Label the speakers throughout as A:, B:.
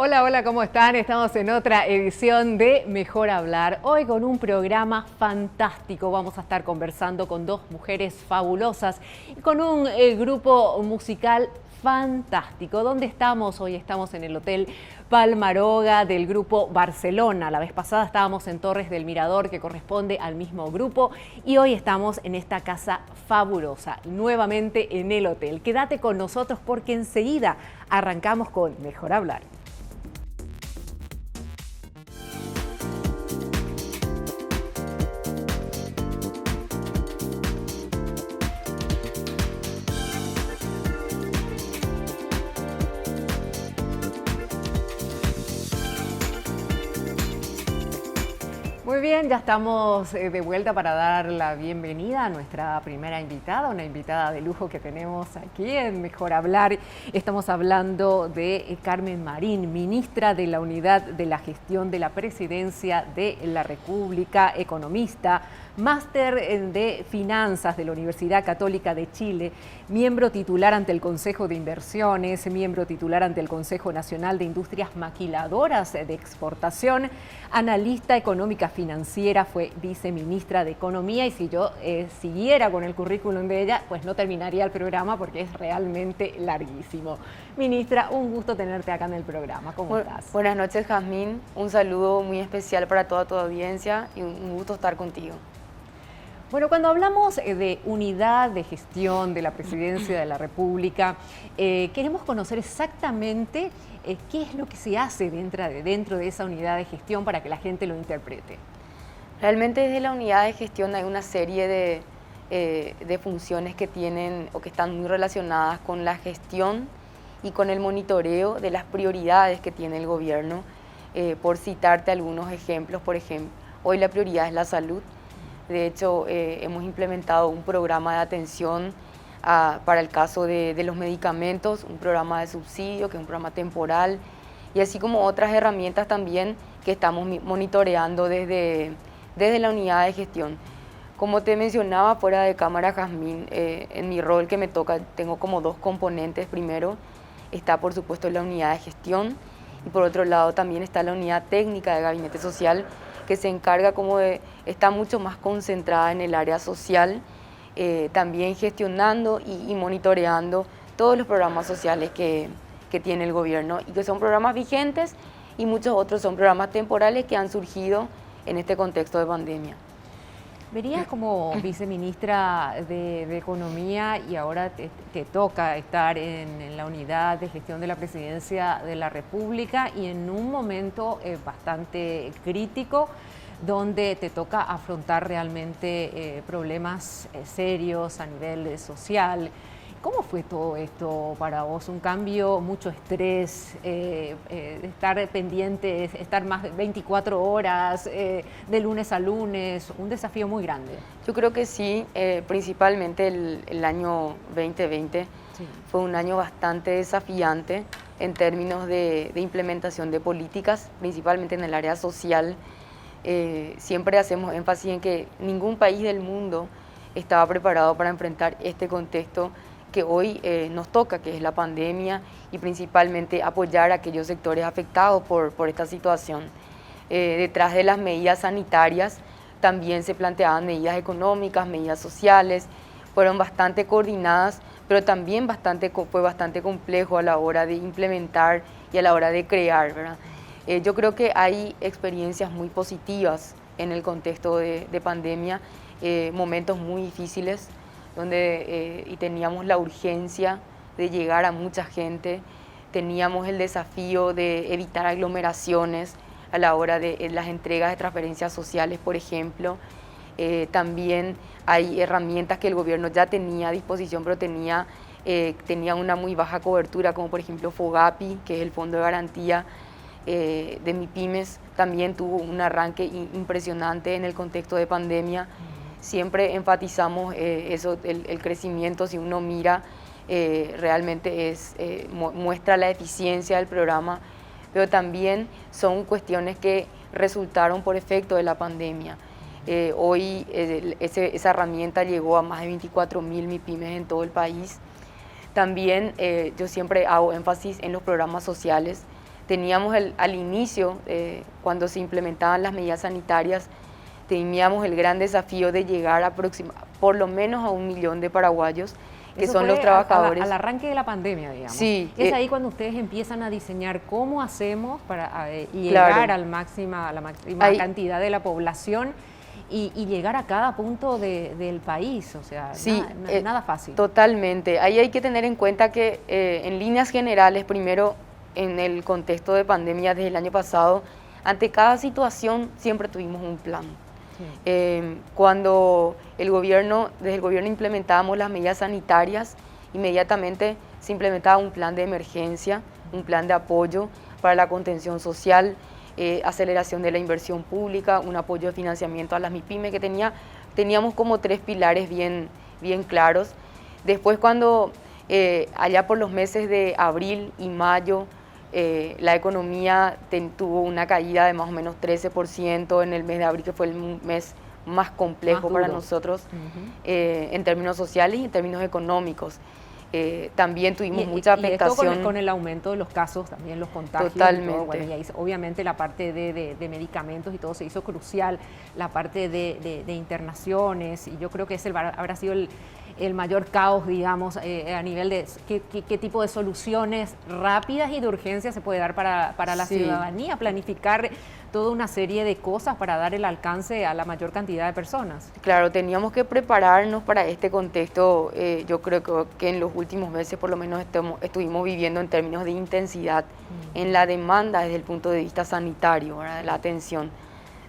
A: Hola, hola, ¿cómo están? Estamos en otra edición de Mejor Hablar. Hoy con un programa fantástico. Vamos a estar conversando con dos mujeres fabulosas y con un grupo musical fantástico. ¿Dónde estamos? Hoy estamos en el Hotel Palmaroga del grupo Barcelona. La vez pasada estábamos en Torres del Mirador, que corresponde al mismo grupo, y hoy estamos en esta casa fabulosa, nuevamente en el hotel. Quédate con nosotros porque enseguida arrancamos con Mejor Hablar. Muy bien, ya estamos de vuelta para dar la bienvenida a nuestra primera invitada, una invitada de lujo que tenemos aquí en Mejor Hablar. Estamos hablando de Carmen Marín, ministra de la Unidad de la Gestión de la Presidencia de la República, economista, máster de Finanzas de la Universidad Católica de Chile, miembro titular ante el Consejo de Inversiones, miembro titular ante el Consejo Nacional de Industrias Maquiladoras de Exportación, analista económica financiera, fue viceministra de Economía, y si yo siguiera con el currículum de ella, pues no terminaría el programa porque es realmente larguísimo. Ministra, un gusto tenerte acá en el programa. ¿Cómo estás?
B: Buenas noches, Jazmín. Un saludo muy especial para toda tu audiencia y un gusto estar contigo.
A: Bueno, cuando hablamos de unidad de gestión de la Presidencia de la República, queremos conocer exactamente qué es lo que se hace dentro de esa unidad de gestión para que la gente lo interprete.
B: Realmente desde la unidad de gestión hay una serie de funciones que tienen o que están muy relacionadas con la gestión y con el monitoreo de las prioridades que tiene el gobierno. Por citarte algunos ejemplos, por ejemplo, hoy la prioridad es la salud. De hecho, hemos implementado un programa de atención para el caso de los medicamentos, un programa de subsidio, que es un programa temporal, y así como otras herramientas también que estamos monitoreando desde la unidad de gestión. Como te mencionaba fuera de cámara, Jazmín, en mi rol que me toca, tengo como dos componentes. Primero está, por supuesto, la unidad de gestión, y por otro lado también está la unidad técnica de Gabinete Social, que se encarga está mucho más concentrada en el área social, también gestionando y monitoreando todos los programas sociales que tiene el gobierno, y que son programas vigentes, y muchos otros son programas temporales que han surgido en este contexto de pandemia.
A: Venías como viceministra de Economía y ahora te toca estar en la unidad de gestión de la Presidencia de la República, y en un momento bastante crítico, donde te toca afrontar realmente problemas serios a nivel social. ¿Cómo fue todo esto para vos? Un cambio, mucho estrés, estar pendiente, estar más de 24 horas, de lunes a lunes, un desafío muy grande.
B: Yo creo que sí, principalmente el año 2020 sí. Fue un año bastante desafiante en términos de implementación de políticas, principalmente en el área social. Siempre hacemos énfasis en que ningún país del mundo estaba preparado para enfrentar este contexto que hoy nos toca, que es la pandemia, y principalmente apoyar a aquellos sectores afectados por esta situación. Detrás de las medidas sanitarias también se planteaban medidas económicas, medidas sociales, fueron bastante coordinadas, pero también fue bastante complejo a la hora de implementar y a la hora de crear, ¿verdad? Yo creo que hay experiencias muy positivas en el contexto de pandemia, momentos muy difíciles, donde y teníamos la urgencia de llegar a mucha gente, teníamos el desafío de evitar aglomeraciones a la hora de las entregas de transferencias sociales, por ejemplo. También hay herramientas que el gobierno ya tenía a disposición, pero tenía una muy baja cobertura, como por ejemplo FOGAPI, que es el Fondo de Garantía de MIPYMES. También tuvo un arranque impresionante en el contexto de pandemia. Siempre enfatizamos eso, el crecimiento. Si uno mira, realmente muestra la eficiencia del programa, pero también son cuestiones que resultaron por efecto de la pandemia. Hoy esa herramienta llegó a más de 24.000 MIPYMES en todo el país. También yo siempre hago énfasis en los programas sociales. teníamos al inicio, cuando se implementaban las medidas sanitarias, teníamos el gran desafío de llegar por lo menos a 1 millón de paraguayos, que
A: eso
B: son los trabajadores.
A: Al arranque de la pandemia, digamos.
B: Sí.
A: Es ahí cuando ustedes empiezan a diseñar cómo hacemos para llegar a la máxima cantidad de la población y llegar a cada punto del país, o sea,
B: sí,
A: nada fácil.
B: Totalmente. Ahí hay que tener en cuenta que en líneas generales, primero, en el contexto de pandemia desde el año pasado, ante cada situación siempre tuvimos un plan. Cuando desde el gobierno implementábamos las medidas sanitarias, inmediatamente se implementaba un plan de emergencia, un plan de apoyo para la contención social, aceleración de la inversión pública, un apoyo de financiamiento a las MIPYME, que teníamos como 3 pilares bien claros. Después, cuando allá por los meses de abril y mayo, la economía tuvo una caída de más o menos 13% en el mes de abril, que fue el mes más complejo para nosotros, en términos sociales y en términos económicos. También tuvimos mucha afectación.
A: Y esto con el aumento de los casos, también los contagios.
B: Totalmente.
A: Y todo, bueno, y ahí, obviamente la parte de medicamentos y todo se hizo crucial, la parte de internaciones, y yo creo que ese habrá sido el mayor caos, digamos, a nivel de qué tipo de soluciones rápidas y de urgencia se puede dar para la ciudadanía, planificar toda una serie de cosas para dar el alcance a la mayor cantidad de personas.
B: Claro, teníamos que prepararnos para este contexto. Yo creo que en los últimos meses por lo menos estuvimos viviendo en términos de intensidad en la demanda desde el punto de vista sanitario, ¿verdad? La atención.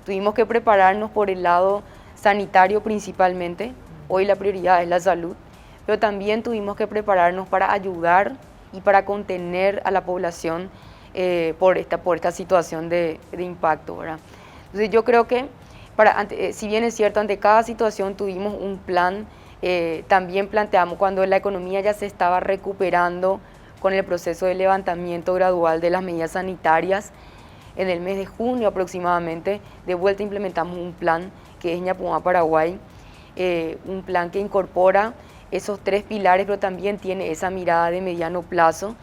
B: Tuvimos que prepararnos por el lado sanitario principalmente. Hoy la prioridad es la salud, pero también tuvimos que prepararnos para ayudar y para contener a la población por esta situación de impacto, ¿verdad? Entonces yo creo que, si bien es cierto, ante cada situación tuvimos un plan, también planteamos cuando la economía ya se estaba recuperando con el proceso de levantamiento gradual de las medidas sanitarias, en el mes de junio aproximadamente, de vuelta implementamos un plan que es Ñapumá Paraguay, un plan que incorpora esos 3 pilares, pero también tiene esa mirada de mediano plazo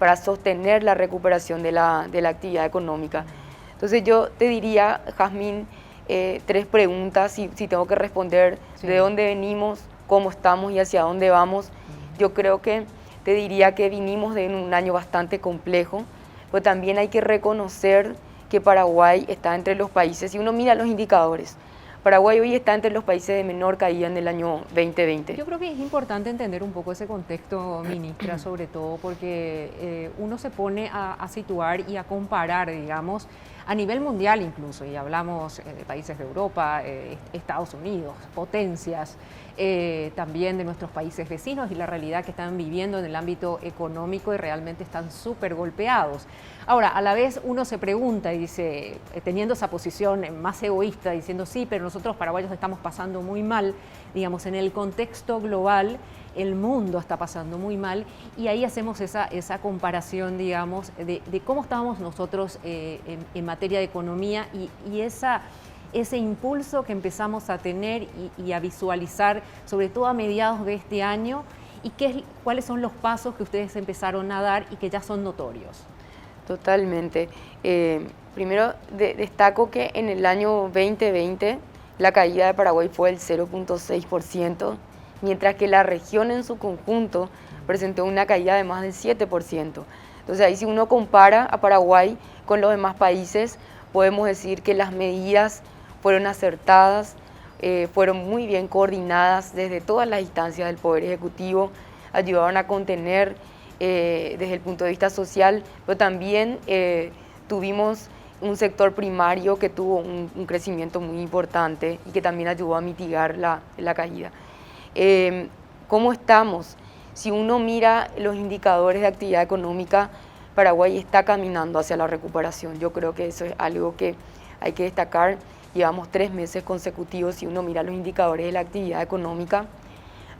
B: para sostener la recuperación de la actividad económica. Entonces yo te diría, Jazmín, 3 preguntas, si tengo que responder de dónde venimos, cómo estamos y hacia dónde vamos. Yo creo que te diría que vinimos de un año bastante complejo, pero también hay que reconocer que Paraguay está entre los países, si uno mira los indicadores, Paraguay hoy está entre los países de menor caída en el año 2020.
A: Yo creo que es importante entender un poco ese contexto, ministra, sobre todo porque uno se pone a situar y a comparar, digamos, a nivel mundial incluso, y hablamos de países de Europa, Estados Unidos, potencias, también de nuestros países vecinos y la realidad que están viviendo en el ámbito económico y realmente están súper golpeados. Ahora, a la vez uno se pregunta y dice, teniendo esa posición más egoísta, diciendo sí, pero nosotros paraguayos estamos pasando muy mal, digamos, en el contexto global, el mundo está pasando muy mal, y ahí hacemos esa comparación, digamos, de cómo estábamos nosotros en materia de economía y ese impulso que empezamos a tener y a visualizar, sobre todo a mediados de este año, y cuáles son los pasos que ustedes empezaron a dar y que ya son notorios.
B: Totalmente. Primero destaco que en el año 2020 la caída de Paraguay fue del 0.6%, mientras que la región en su conjunto presentó una caída de más del 7%. Entonces ahí, si uno compara a Paraguay con los demás países, podemos decir que las medidas fueron acertadas, fueron muy bien coordinadas desde todas las instancias del Poder Ejecutivo, ayudaron a contener desde el punto de vista social, pero también tuvimos un sector primario que tuvo un crecimiento muy importante y que también ayudó a mitigar la caída. ¿Cómo estamos? Si uno mira los indicadores de actividad económica, Paraguay está caminando hacia la recuperación. Yo creo que eso es algo que hay que destacar. Llevamos 3 meses consecutivos, si uno mira los indicadores de la actividad económica.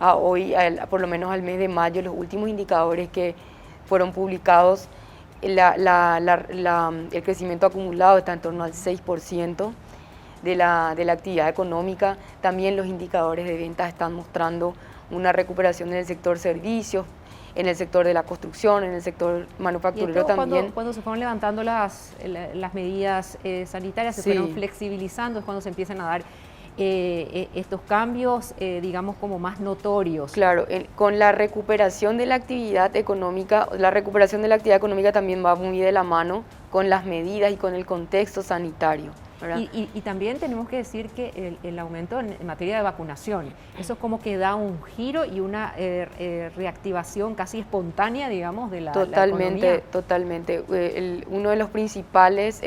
B: Hoy, por lo menos al mes de mayo, los últimos indicadores que fueron publicados, el crecimiento acumulado está en torno al 6% de la actividad económica. También los indicadores de ventas están mostrando una recuperación en el sector servicios, en el sector de la construcción, en el sector manufacturero también.
A: Cuando se fueron levantando las medidas sanitarias, se fueron flexibilizando, es cuando se empiezan a dar estos cambios, digamos, como más notorios.
B: Claro, con la recuperación de la actividad económica también va muy de la mano con las medidas y con el contexto sanitario.
A: Y también tenemos que decir que el aumento en materia de vacunación, eso es como que da un giro y una reactivación casi espontánea, digamos, de la economía.
B: Totalmente. Una de las principales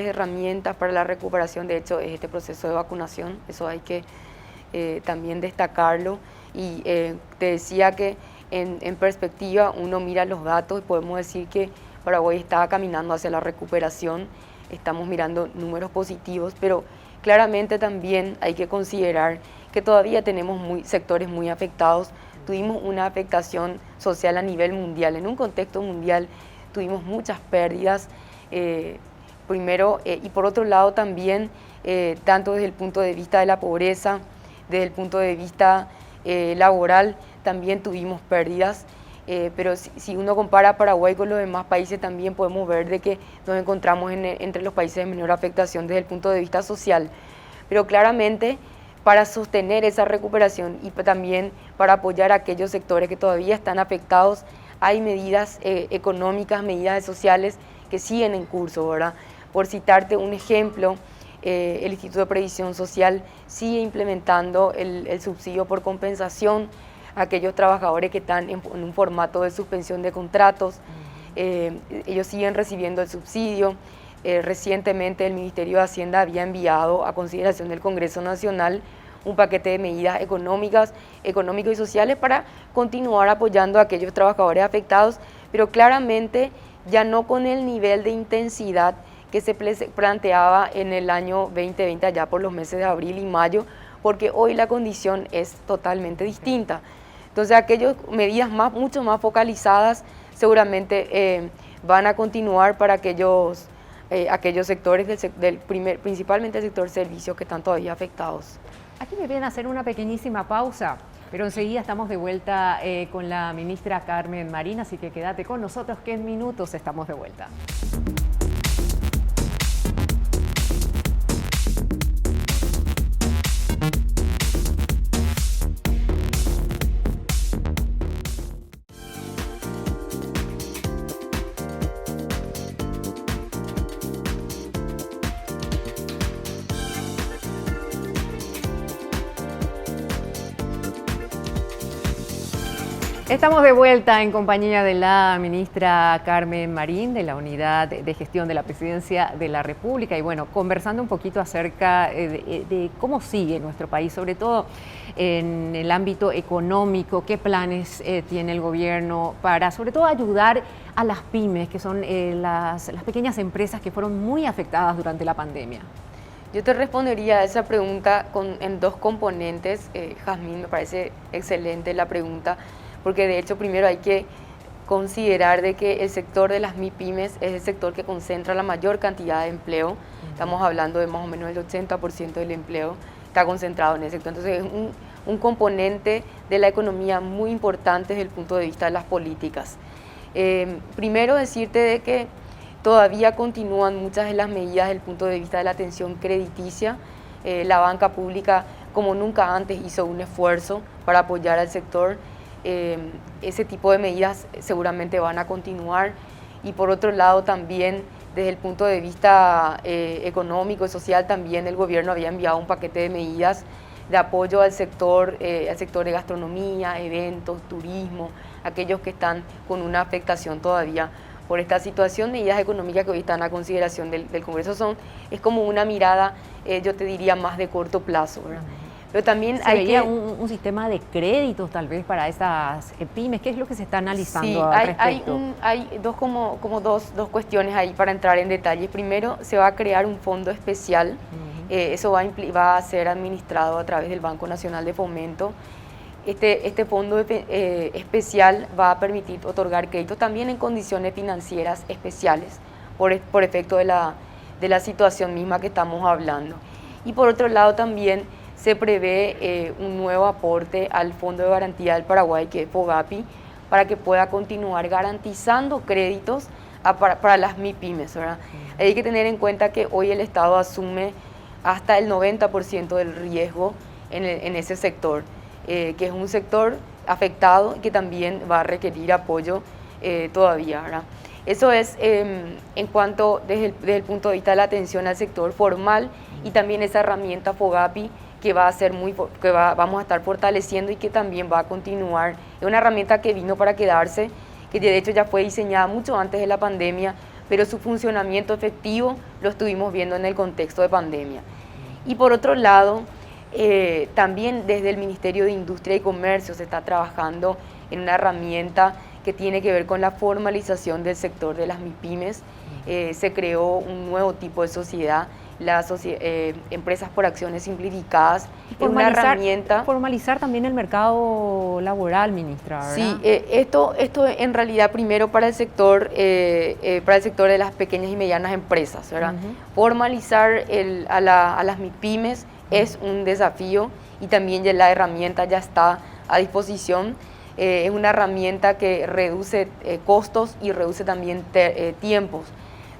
B: herramientas para la recuperación, de hecho, es este proceso de vacunación. Eso hay que también destacarlo. Y te decía que en perspectiva uno mira los datos y podemos decir que Paraguay está caminando hacia la recuperación. Estamos mirando números positivos, pero claramente también hay que considerar que todavía tenemos sectores muy afectados. Tuvimos una afectación social a nivel mundial. En un contexto mundial tuvimos muchas pérdidas, primero, y por otro lado también, tanto desde el punto de vista de la pobreza, desde el punto de vista laboral, también tuvimos pérdidas. Pero si uno compara Paraguay con los demás países, también podemos ver de que nos encontramos entre los países de menor afectación desde el punto de vista social. Pero claramente, para sostener esa recuperación y también para apoyar a aquellos sectores que todavía están afectados, hay medidas económicas, medidas sociales que siguen en curso, ¿verdad? Por citarte un ejemplo, el Instituto de Previsión Social sigue implementando el subsidio por compensación a aquellos trabajadores que están en un formato de suspensión de contratos. Ellos siguen recibiendo el subsidio. Recientemente el Ministerio de Hacienda había enviado a consideración del Congreso Nacional un paquete de medidas económicas y sociales para continuar apoyando a aquellos trabajadores afectados, pero claramente ya no con el nivel de intensidad que se planteaba en el año 2020, allá por los meses de abril y mayo, porque hoy la condición es totalmente distinta. Entonces, aquellas medidas mucho más focalizadas seguramente van a continuar para aquellos sectores, principalmente el sector servicios, que están todavía afectados.
A: Aquí me vienen a hacer una pequeñísima pausa, pero enseguida estamos de vuelta con la ministra Carmen Marín, así que quédate con nosotros que en minutos estamos de vuelta. Estamos de vuelta en compañía de la ministra Carmen Marín, de la Unidad de Gestión de la Presidencia de la República, y bueno, conversando un poquito acerca de cómo sigue nuestro país, sobre todo en el ámbito económico, qué planes tiene el gobierno para, sobre todo, ayudar a las pymes, que son las pequeñas empresas que fueron muy afectadas durante la pandemia.
B: Yo te respondería a esa pregunta en dos componentes. Jazmín, me parece excelente la pregunta, porque de hecho primero hay que considerar de que el sector de las MIPYMES es el sector que concentra la mayor cantidad de empleo. Estamos hablando de más o menos el 80% del empleo está concentrado en ese sector. Entonces es un componente de la economía muy importante desde el punto de vista de las políticas. Primero decirte de que todavía continúan muchas de las medidas desde el punto de vista de la atención crediticia. La banca pública, como nunca antes, hizo un esfuerzo para apoyar al sector. Ese tipo de medidas seguramente van a continuar, y por otro lado también desde el punto de vista económico y social, también el gobierno había enviado un paquete de medidas de apoyo al sector de gastronomía, eventos, turismo, aquellos que están con una afectación todavía por esta situación. Medidas económicas que hoy están a consideración del Congreso es como una mirada, yo te diría, más de corto plazo, ¿verdad? Pero también hay
A: un sistema de créditos tal vez para esas pymes. ¿Qué es lo que se está analizando al respecto?
B: Hay dos cuestiones ahí para entrar en detalle. Primero, se va a crear un fondo especial. Eso va a ser administrado a través del Banco Nacional de Fomento. Este fondo especial va a permitir otorgar créditos también en condiciones financieras especiales por efecto de la situación misma que estamos hablando. Y por otro lado también se prevé un nuevo aporte al Fondo de Garantía del Paraguay, que es FOGAPI, para que pueda continuar garantizando créditos para las MIPYMES, ¿verdad? Hay que tener en cuenta que hoy el Estado asume hasta el 90% del riesgo en ese sector, que es un sector afectado y que también va a requerir apoyo todavía, ¿verdad? Eso es en cuanto desde el punto de vista de la atención al sector formal y también esa herramienta FOGAPI que vamos a estar fortaleciendo y que también va a continuar. Es una herramienta que vino para quedarse, que de hecho ya fue diseñada mucho antes de la pandemia, pero su funcionamiento efectivo lo estuvimos viendo en el contexto de pandemia. Y por otro lado, también desde el Ministerio de Industria y Comercio se está trabajando en una herramienta que tiene que ver con la formalización del sector de las MIPYMES. Se creó un nuevo tipo de sociedad, las empresas por acciones simplificadas, es una herramienta.
A: Formalizar también el mercado laboral, ministra, ¿verdad?
B: Sí, esto en realidad primero para el sector de las pequeñas y medianas empresas, ¿verdad? Formalizar a las MIPYMES es un desafío y también ya la herramienta ya está a disposición. Es una herramienta que reduce costos y reduce también tiempos.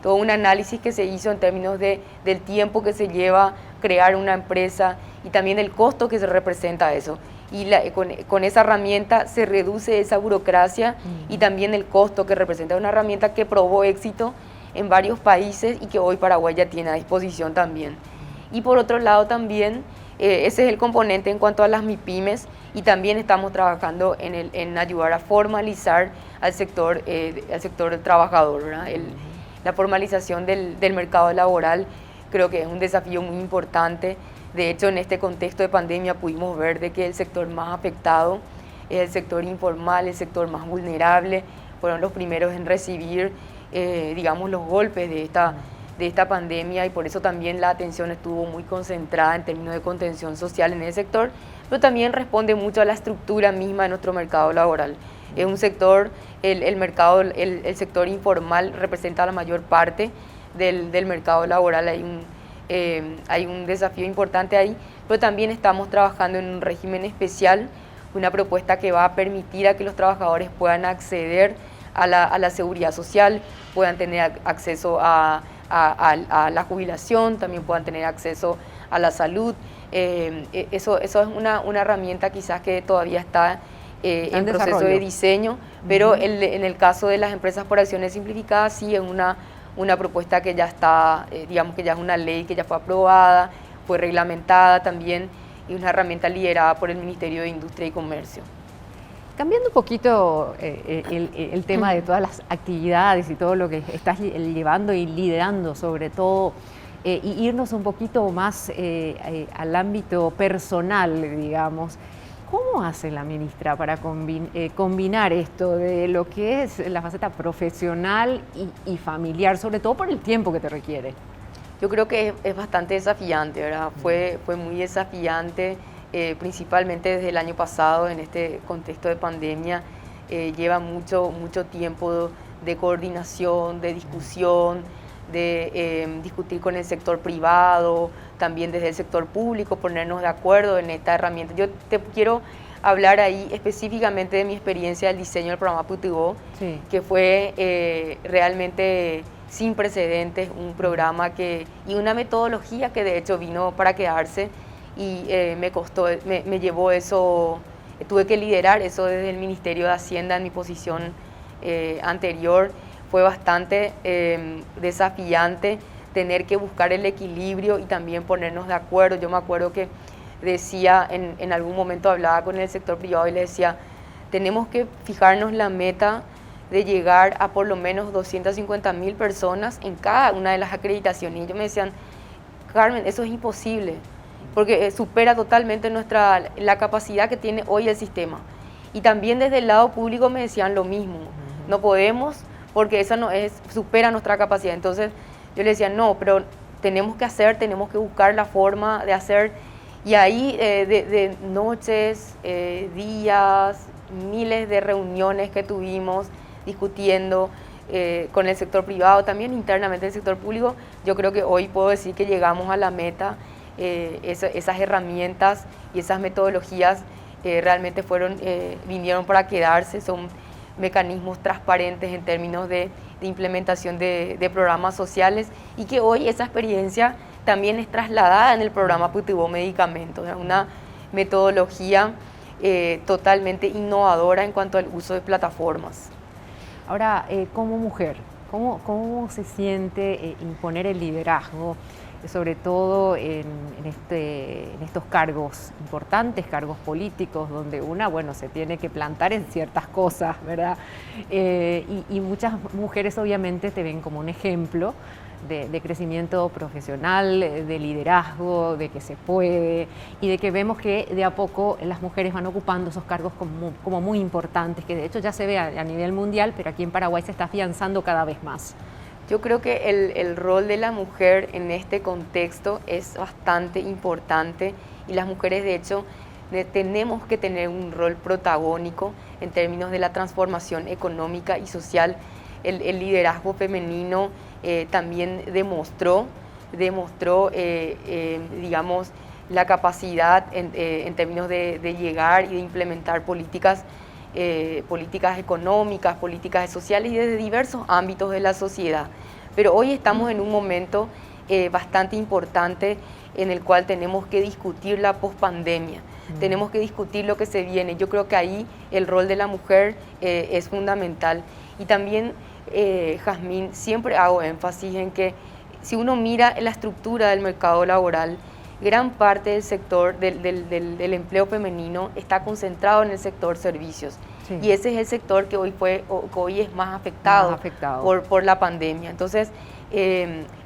B: Todo un análisis que se hizo en términos del tiempo que se lleva crear una empresa y también el costo que se representa eso. Y con esa herramienta se reduce esa burocracia y también el costo que representa. Una herramienta que probó éxito en varios países y que hoy Paraguay ya tiene a disposición también. Y por otro lado también, ese es el componente en cuanto a las MIPYMES y también estamos trabajando en ayudar a formalizar al sector trabajador, ¿verdad? La formalización del mercado laboral creo que es un desafío muy importante. De hecho, en este contexto de pandemia pudimos ver de que el sector más afectado es el sector informal, el sector más vulnerable, fueron los primeros en recibir, digamos, los golpes de esta pandemia y por eso también la atención estuvo muy concentrada en términos de contención social en ese sector, pero también responde mucho a la estructura misma de nuestro mercado laboral. Es un sector, el sector informal representa la mayor parte del mercado laboral, hay un desafío importante ahí, pero también estamos trabajando en un régimen especial, una propuesta que va a permitir a que los trabajadores puedan acceder a la seguridad social, puedan tener acceso a la jubilación, también puedan tener acceso a la salud. Eso es una herramienta quizás que todavía está en proceso de diseño, pero en el caso de las empresas por acciones simplificadas sí es una propuesta que ya está, digamos que ya es una ley que ya fue aprobada, fue reglamentada también y una herramienta liderada por el Ministerio de Industria y Comercio.
A: Cambiando un poquito el tema de todas las actividades y todo lo que estás llevando y liderando sobre todo, y irnos un poquito más al ámbito personal, digamos, ¿cómo hace la ministra para combinar esto de lo que es la faceta profesional y familiar, sobre todo por el tiempo que te requiere?
B: Yo creo que es bastante desafiante, ¿verdad? Fue muy desafiante. Principalmente desde el año pasado, en este contexto de pandemia, lleva mucho tiempo de coordinación, de discusión, de discutir con el sector privado, también desde el sector público, ponernos de acuerdo en esta herramienta. Yo te quiero hablar ahí específicamente de mi experiencia del diseño del programa Putigó, sí, que fue realmente sin precedentes, un programa y una metodología que de hecho vino para quedarse. Y me llevó eso, tuve que liderar eso desde el Ministerio de Hacienda en mi posición anterior. Fue bastante desafiante tener que buscar el equilibrio y también ponernos de acuerdo. Yo me acuerdo que decía, en algún momento hablaba con el sector privado y le decía, tenemos que fijarnos la meta de llegar a por lo menos 250.000 personas en cada una de las acreditaciones. Y ellos me decían, Carmen, eso es imposible, porque supera totalmente la capacidad que tiene hoy el sistema. Y también desde el lado público me decían lo mismo, no podemos porque esa supera nuestra capacidad. Entonces yo le decía, no, pero tenemos que buscar la forma de hacer. Y ahí de noches, días, miles de reuniones que tuvimos discutiendo con el sector privado, también internamente el sector público, yo creo que hoy puedo decir que llegamos a la meta. Esas herramientas y esas metodologías realmente vinieron para quedarse, mecanismos transparentes en términos de implementación de programas sociales, y que hoy esa experiencia también es trasladada en el programa Putibó Medicamentos, una metodología totalmente innovadora en cuanto al uso de plataformas.
A: Ahora, como mujer, ¿cómo se siente imponer el liderazgo, sobre todo en estos cargos importantes, cargos políticos, donde una, bueno, se tiene que plantar en ciertas cosas, ¿verdad? Y muchas mujeres obviamente te ven como un ejemplo de crecimiento profesional, de liderazgo, de que se puede, y de que vemos que de a poco las mujeres van ocupando esos cargos como muy importantes, que de hecho ya se ve a nivel mundial, pero aquí en Paraguay se está afianzando cada vez más.
B: Yo creo que el rol de la mujer en este contexto es bastante importante, y las mujeres de hecho tenemos que tener un rol protagónico en términos de la transformación económica y social. El liderazgo femenino también demostró digamos, la capacidad en términos de llegar y de implementar políticas económicas, políticas sociales y desde diversos ámbitos de la sociedad. Pero hoy estamos en un momento bastante importante en el cual tenemos que discutir la pospandemia, tenemos que discutir lo que se viene. Yo creo que ahí el rol de la mujer es fundamental. Y también, Jazmín, siempre hago énfasis en que si uno mira la estructura del mercado laboral, gran parte del sector del empleo femenino está concentrado en el sector servicios. Sí. Y ese es el sector que hoy es más afectado, por la pandemia. Entonces,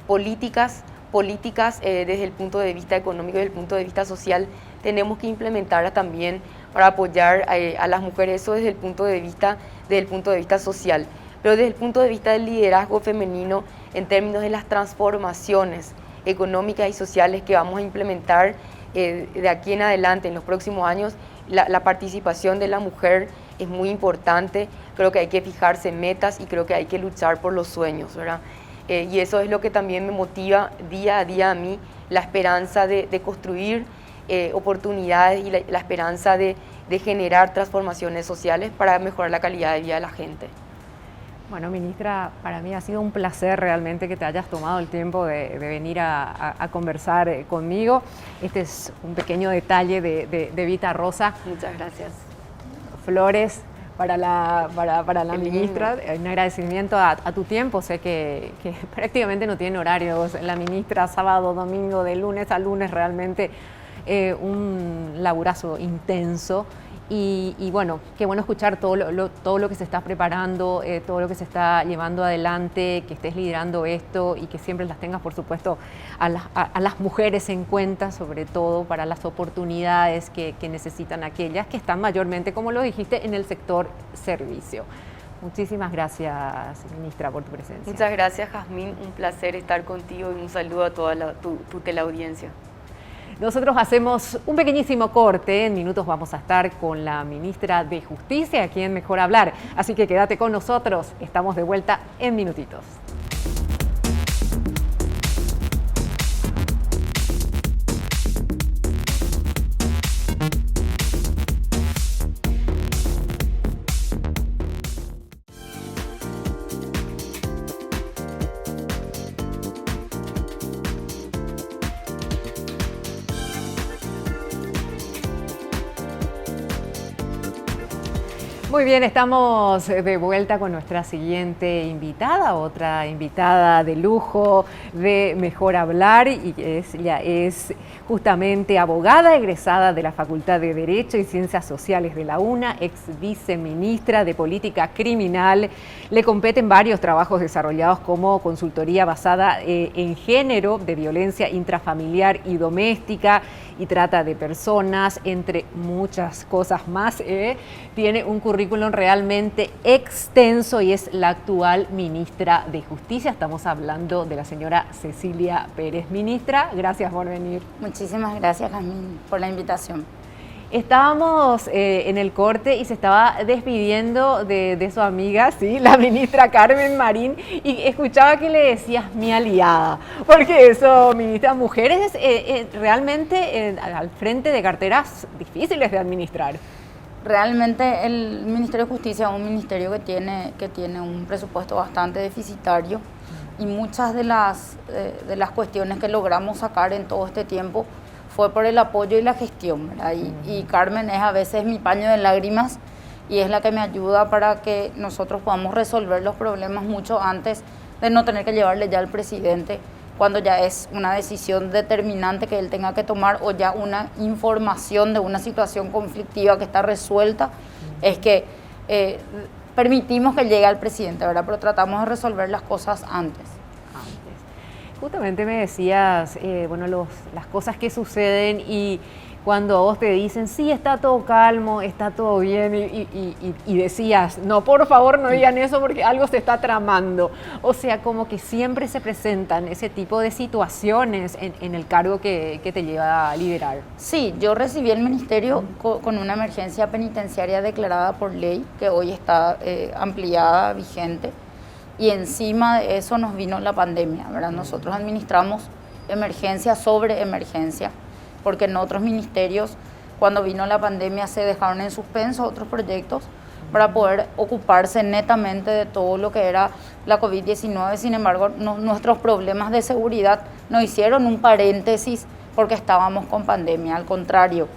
B: políticas desde el punto de vista económico y desde el punto de vista social tenemos que implementarlas también para apoyar a las mujeres, eso desde el punto de vista social. Pero desde el punto de vista del liderazgo femenino, en términos de las transformaciones económicas y sociales que vamos a implementar de aquí en adelante, en los próximos años, la participación de la mujer es muy importante. Creo que hay que fijarse metas y creo que hay que luchar por los sueños, ¿verdad? Y eso es lo que también me motiva día a día a mí, la esperanza de construir oportunidades y la esperanza de generar transformaciones sociales para mejorar la calidad de vida de la gente.
A: Bueno, ministra, para mí ha sido un placer realmente que te hayas tomado el tiempo de venir a conversar conmigo. Este es un pequeño detalle de Vita Rosa.
B: Muchas gracias.
A: Flores para la ministra, un agradecimiento a tu tiempo. Sé que prácticamente no tiene horarios la ministra, sábado, domingo, de lunes a lunes, realmente un laburazo intenso. Y bueno, qué bueno escuchar todo lo que se está preparando, todo lo que se está llevando adelante, que estés liderando esto y que siempre las tengas, por supuesto, a las mujeres en cuenta, sobre todo para las oportunidades que necesitan aquellas que están mayormente, como lo dijiste, en el sector servicio. Muchísimas gracias, ministra, por tu presencia.
B: Muchas gracias, Jazmín. Un placer estar contigo y un saludo a toda tu teleaudiencia.
A: Nosotros hacemos un pequeñísimo corte, en minutos vamos a estar con la ministra de Justicia, aquí en Mejor Hablar, así que quédate con nosotros, estamos de vuelta en minutitos. Muy bien, estamos de vuelta con nuestra siguiente invitada, otra invitada de lujo de Mejor Hablar, y ella es justamente abogada egresada de la Facultad de Derecho y Ciencias Sociales de la UNA, ex viceministra de Política Criminal. Le competen varios trabajos desarrollados como consultoría basada en género, de violencia intrafamiliar y doméstica y trata de personas, entre muchas cosas más. Tiene un currículum realmente extenso y es la actual ministra de Justicia. Estamos hablando de la señora Cecilia Pérez. Ministra, gracias por venir.
C: Muchísimas gracias, Jazmín, por la invitación.
A: Estábamos en el corte y se estaba despidiendo de su amiga, sí, la ministra Carmen Marín, y escuchaba que le decías mi aliada, porque eso, ministra, mujeres realmente al frente de carteras difíciles de administrar.
C: Realmente el Ministerio de Justicia es un ministerio que tiene un presupuesto bastante deficitario y muchas de las cuestiones que logramos sacar en todo este tiempo fue por el apoyo y la gestión, ¿verdad? Y Carmen es a veces mi paño de lágrimas y es la que me ayuda para que nosotros podamos resolver los problemas mucho antes de no tener que llevarle ya al presidente cuando ya es una decisión determinante que él tenga que tomar o ya una información de una situación conflictiva que está resuelta, es que permitimos que llegue al presidente, ¿verdad? Pero tratamos de resolver las cosas antes.
A: Justamente me decías, las cosas que suceden y cuando vos te dicen, sí, está todo calmo, está todo bien, y decías, no, por favor no digan eso porque algo se está tramando. O sea, como que siempre se presentan ese tipo de situaciones en el cargo que te lleva a liderar.
C: Sí, yo recibí el ministerio con una emergencia penitenciaria declarada por ley, que hoy está ampliada, vigente, y encima de eso nos vino la pandemia, ¿verdad? Nosotros administramos emergencia sobre emergencia, porque en otros ministerios, cuando vino la pandemia, se dejaron en suspenso otros proyectos para poder ocuparse netamente de todo lo que era la COVID-19. Sin embargo, nuestros problemas de seguridad no hicieron un paréntesis porque estábamos con pandemia. Al contrario,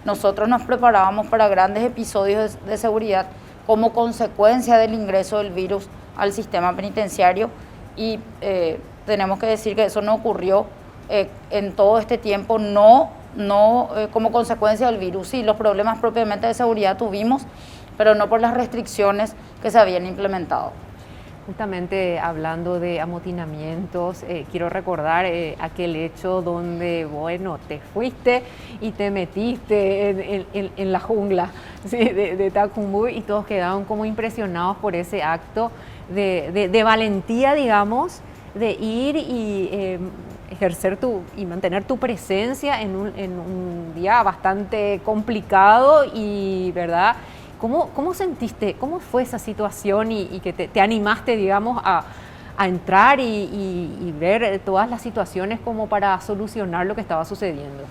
C: nosotros nos preparábamos para grandes episodios de seguridad como consecuencia del ingreso del virus al sistema penitenciario y tenemos que decir que eso no ocurrió en todo este tiempo, no como consecuencia del virus. Sí, los problemas propiamente de seguridad tuvimos, pero no por las restricciones que se habían implementado.
A: Justamente hablando de amotinamientos, quiero recordar aquel hecho donde, te fuiste y te metiste en la jungla, ¿sí? de Tacumbú, y todos quedaron como impresionados por ese acto de valentía, digamos, de ir y ejercer y mantener tu presencia en un día bastante complicado y, ¿verdad? ¿Cómo sentiste, cómo fue esa situación y que te animaste, digamos, a entrar y ver todas las situaciones como para solucionar lo que estaba sucediendo?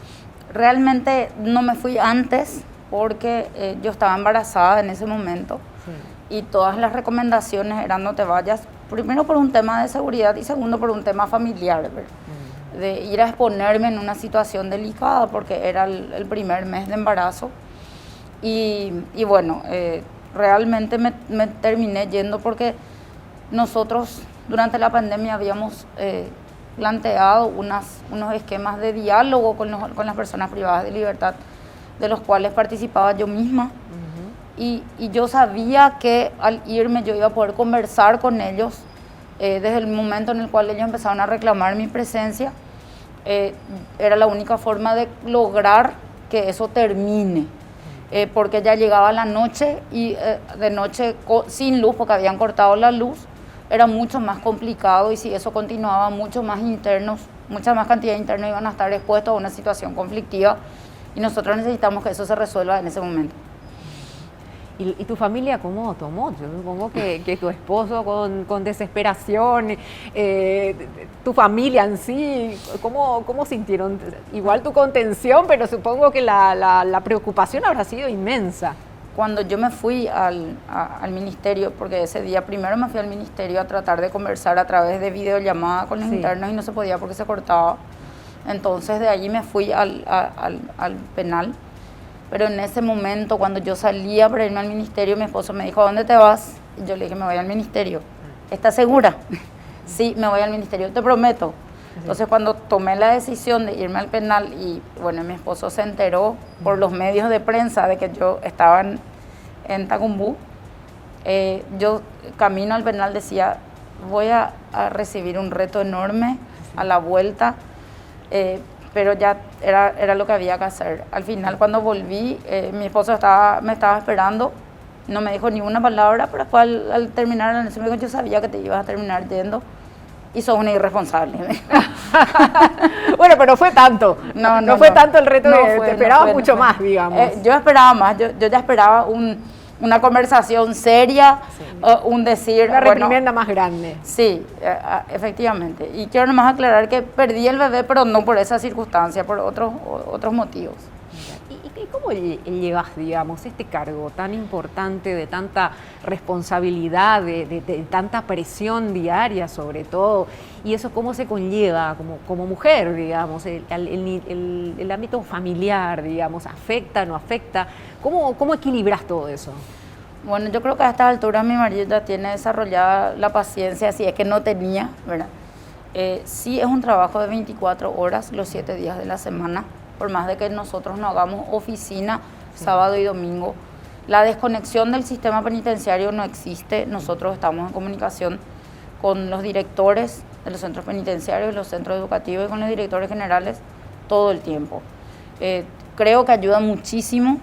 C: Realmente no me fui antes porque yo estaba embarazada en ese momento. Sí. Y todas las recomendaciones eran no te vayas, primero por un tema de seguridad y segundo por un tema familiar, ¿verdad? De ir a exponerme en una situación delicada porque era el primer mes de embarazo. Y bueno, realmente me terminé yendo porque nosotros durante la pandemia habíamos planteado unos esquemas de diálogo con las personas privadas de libertad, de los cuales participaba yo misma. Y yo sabía que al irme yo iba a poder conversar con ellos desde el momento en el cual ellos empezaron a reclamar mi presencia. Era la única forma de lograr que eso termine. Porque ya llegaba la noche y de noche sin luz, porque habían cortado la luz, era mucho más complicado y si eso continuaba, mucha más cantidad de internos iban a estar expuestos a una situación conflictiva y nosotros necesitamos que eso se resuelva en ese momento.
A: ¿Y tu familia cómo tomó? Yo supongo que tu esposo con desesperación, tu familia en sí, ¿cómo sintieron? Igual tu contención, pero supongo que la preocupación habrá sido inmensa.
C: Cuando yo me fui al ministerio, porque ese día primero me fui al ministerio a tratar de conversar a través de videollamada con los internos y no se podía porque se cortaba. Entonces de allí me fui al penal. Pero en ese momento, cuando yo salía para irme al ministerio, mi esposo me dijo, ¿a dónde te vas? Y yo le dije, me voy al ministerio. ¿Estás segura? Sí, me voy al ministerio, te prometo. Entonces, cuando tomé la decisión de irme al penal, y bueno, mi esposo se enteró por los medios de prensa de que yo estaba en Tacumbú, yo camino al penal decía, voy a recibir un reto enorme a la vuelta, pero ya era lo que había que hacer. Al final, cuando volví, mi esposo me estaba esperando, no me dijo ni una palabra, pero después al terminar la noche me dijo, yo sabía que te ibas a terminar yendo y sos una irresponsable.
A: Bueno, pero fue tanto, no fue tanto el reto, te esperabas mucho más, digamos.
C: Yo esperaba más, yo ya esperaba una conversación seria, un decir...
A: Una reprimenda más grande.
C: Sí, efectivamente. Y quiero nomás aclarar que perdí el bebé, pero no por esa circunstancia, por otros motivos.
A: ¿Y cómo llevas, digamos, este cargo tan importante, de tanta responsabilidad, de tanta presión diaria sobre todo? ¿Y eso cómo se conlleva como mujer, digamos? El ámbito familiar, digamos, ¿afecta, no afecta? ¿Cómo equilibras todo eso?
C: Bueno, yo creo que a estas alturas mi marido ya tiene desarrollada la paciencia, si es que no tenía, ¿verdad? Sí es un trabajo de 24 horas los 7 días de la semana, por más de que nosotros no hagamos oficina sábado y domingo. La desconexión del sistema penitenciario no existe. Nosotros estamos en comunicación con los directores de los centros penitenciarios, los centros educativos y con los directores generales todo el tiempo. Creo que ayuda muchísimo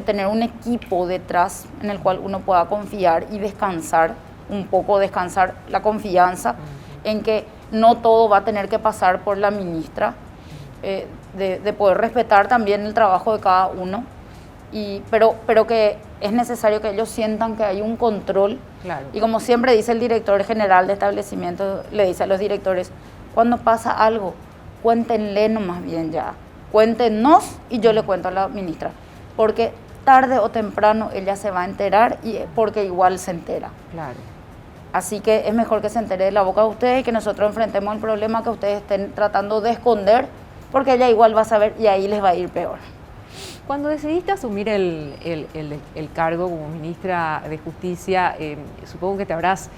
C: tener un equipo detrás en el cual uno pueda confiar y descansar un poco, descansar la confianza en que no todo va a tener que pasar por la ministra, de poder respetar también el trabajo de cada uno, pero que es necesario que ellos sientan que hay un control.
A: Claro.
C: Y como siempre dice el director general de establecimiento, le dice a los directores, cuando pasa algo, cuéntenle nomás bien ya, cuéntenos y yo le cuento a la ministra, porque tarde o temprano ella se va a enterar y porque igual se entera.
A: Claro.
C: Así que es mejor que se entere de la boca de ustedes y que nosotros enfrentemos el problema que ustedes estén tratando de esconder, porque ella igual va a saber y ahí les va a ir peor.
A: Cuando decidiste asumir el cargo como ministra de Justicia, supongo que te habrás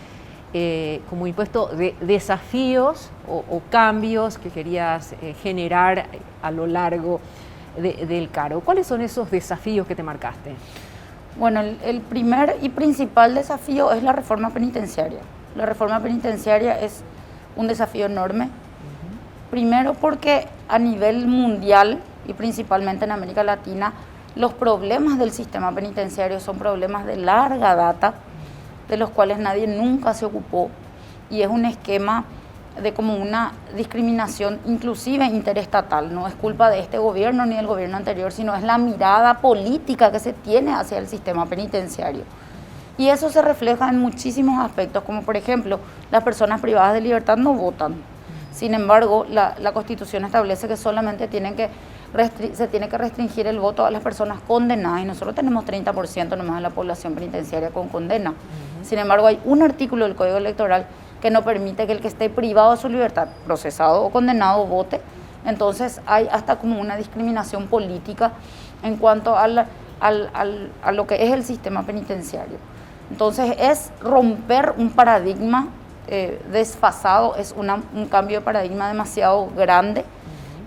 A: como impuesto desafíos o cambios que querías generar a lo largo del cargo. ¿Cuáles son esos desafíos que te marcaste?
C: Bueno, el primer y principal desafío es la reforma penitenciaria. La reforma penitenciaria es un desafío enorme. Primero porque a nivel mundial y principalmente en América Latina, los problemas del sistema penitenciario son problemas de larga data, de los cuales nadie nunca se ocupó, y es un esquema de como una discriminación inclusive interestatal. No es culpa de este gobierno ni del gobierno anterior, sino es la mirada política que se tiene hacia el sistema penitenciario. Y eso se refleja en muchísimos aspectos, como por ejemplo, las personas privadas de libertad no votan. Sin embargo, la Constitución establece que solamente se tiene que restringir el voto a las personas condenadas, y nosotros tenemos 30% nomás de la población penitenciaria con condena. Sin embargo, hay un artículo del Código Electoral que no permite que el que esté privado de su libertad, procesado o condenado, vote. Entonces hay hasta como una discriminación política en cuanto a lo que es el sistema penitenciario. Entonces es romper un paradigma desfasado, es un cambio de paradigma demasiado grande,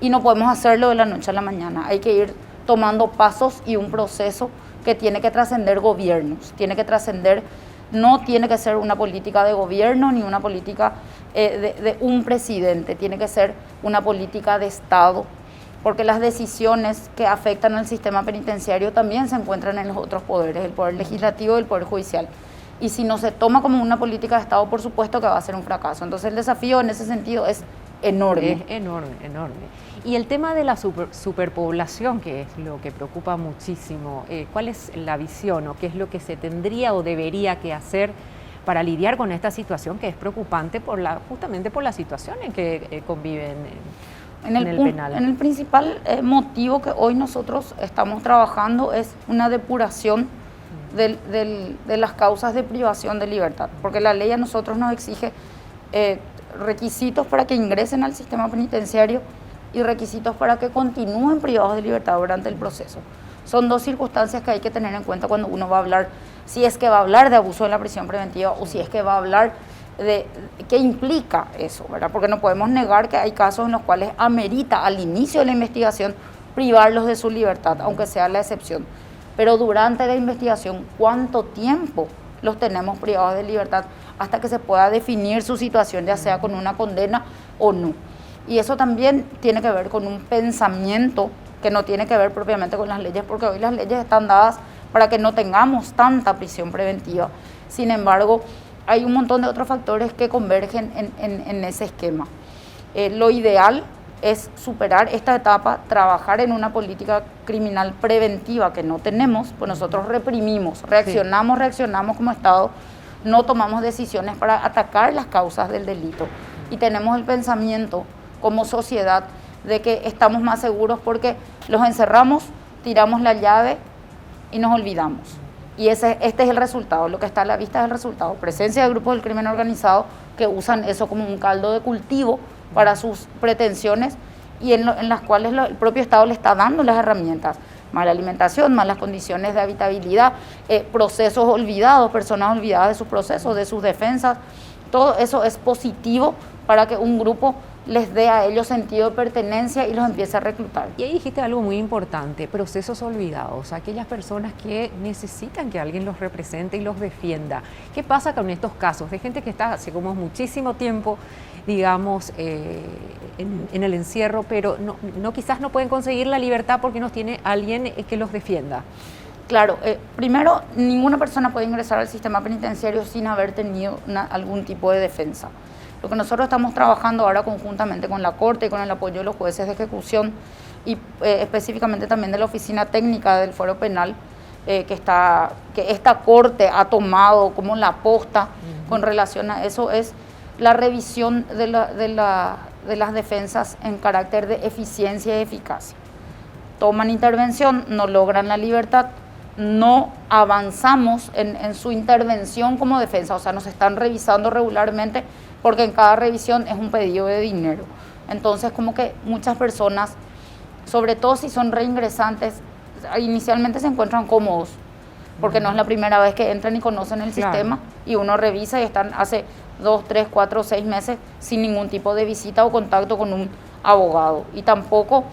C: y no podemos hacerlo de la noche a la mañana. Hay que ir tomando pasos y un proceso que tiene que trascender gobiernos, no tiene que ser una política de gobierno ni una política de un presidente, tiene que ser una política de Estado, porque las decisiones que afectan al sistema penitenciario también se encuentran en los otros poderes, el poder legislativo y el poder judicial. Y si no se toma como una política de Estado, por supuesto que va a ser un fracaso. Entonces el desafío en ese sentido es enorme.
A: Es enorme, enorme. Y el tema de la superpoblación, que es lo que preocupa muchísimo, ¿cuál es la visión o qué es lo que se tendría o debería que hacer para lidiar con esta situación que es preocupante justamente por la situación en que conviven en el penal?
C: En el principal motivo que hoy nosotros estamos trabajando es una depuración de las causas de privación de libertad, porque la ley a nosotros nos exige requisitos para que ingresen al sistema penitenciario y requisitos para que continúen privados de libertad durante el proceso. Son dos circunstancias que hay que tener en cuenta cuando uno va a hablar, si es que va a hablar de abuso de la prisión preventiva o si es que va a hablar de qué implica eso, ¿verdad? Porque no podemos negar que hay casos en los cuales amerita al inicio de la investigación privarlos de su libertad, aunque sea la excepción. Pero durante la investigación, ¿cuánto tiempo los tenemos privados de libertad hasta que se pueda definir su situación, ya sea con una condena o no? Y eso también tiene que ver con un pensamiento que no tiene que ver propiamente con las leyes, porque hoy las leyes están dadas para que no tengamos tanta prisión preventiva. Sin embargo, hay un montón de otros factores que convergen en ese esquema. Lo ideal es superar esta etapa, trabajar en una política criminal preventiva que no tenemos, pues nosotros reprimimos, reaccionamos como Estado, no tomamos decisiones para atacar las causas del delito, y tenemos el pensamiento como sociedad de que estamos más seguros porque los encerramos tiramos la llave y nos olvidamos. Y este es el resultado, lo que está a la vista es el resultado. Presencia de grupos del crimen organizado que usan eso como un caldo de cultivo para sus pretensiones y en las cuales el propio Estado le está dando las herramientas. Mala alimentación, malas condiciones de habitabilidad, procesos olvidados, personas olvidadas de sus procesos, de sus defensas. Todo eso es positivo para que un grupo les dé a ellos sentido de pertenencia y los empiece a reclutar.
A: Y ahí dijiste algo muy importante, procesos olvidados, aquellas personas que necesitan que alguien los represente y los defienda. ¿Qué pasa con estos casos de gente que está hace como muchísimo tiempo, digamos, en el encierro, pero quizás no pueden conseguir la libertad porque no tiene alguien que los defienda?
C: Claro, primero, ninguna persona puede ingresar al sistema penitenciario sin haber tenido algún tipo de defensa. Lo que nosotros estamos trabajando ahora conjuntamente con la Corte y con el apoyo de los jueces de ejecución y específicamente también de la Oficina Técnica del Fuero Penal, que esta Corte ha tomado como la posta con relación a eso, es la revisión de las defensas en carácter de eficiencia y eficacia. Toman intervención, no logran la libertad, no avanzamos en su intervención como defensa, o sea, nos están revisando regularmente porque en cada revisión es un pedido de dinero. Entonces, como que muchas personas, sobre todo si son reingresantes, inicialmente se encuentran cómodos, porque no es la primera vez que entran y conocen el sistema, y uno revisa y están hace 2, 3, 4, 6 meses sin ningún tipo de visita o contacto con un abogado. Y tampoco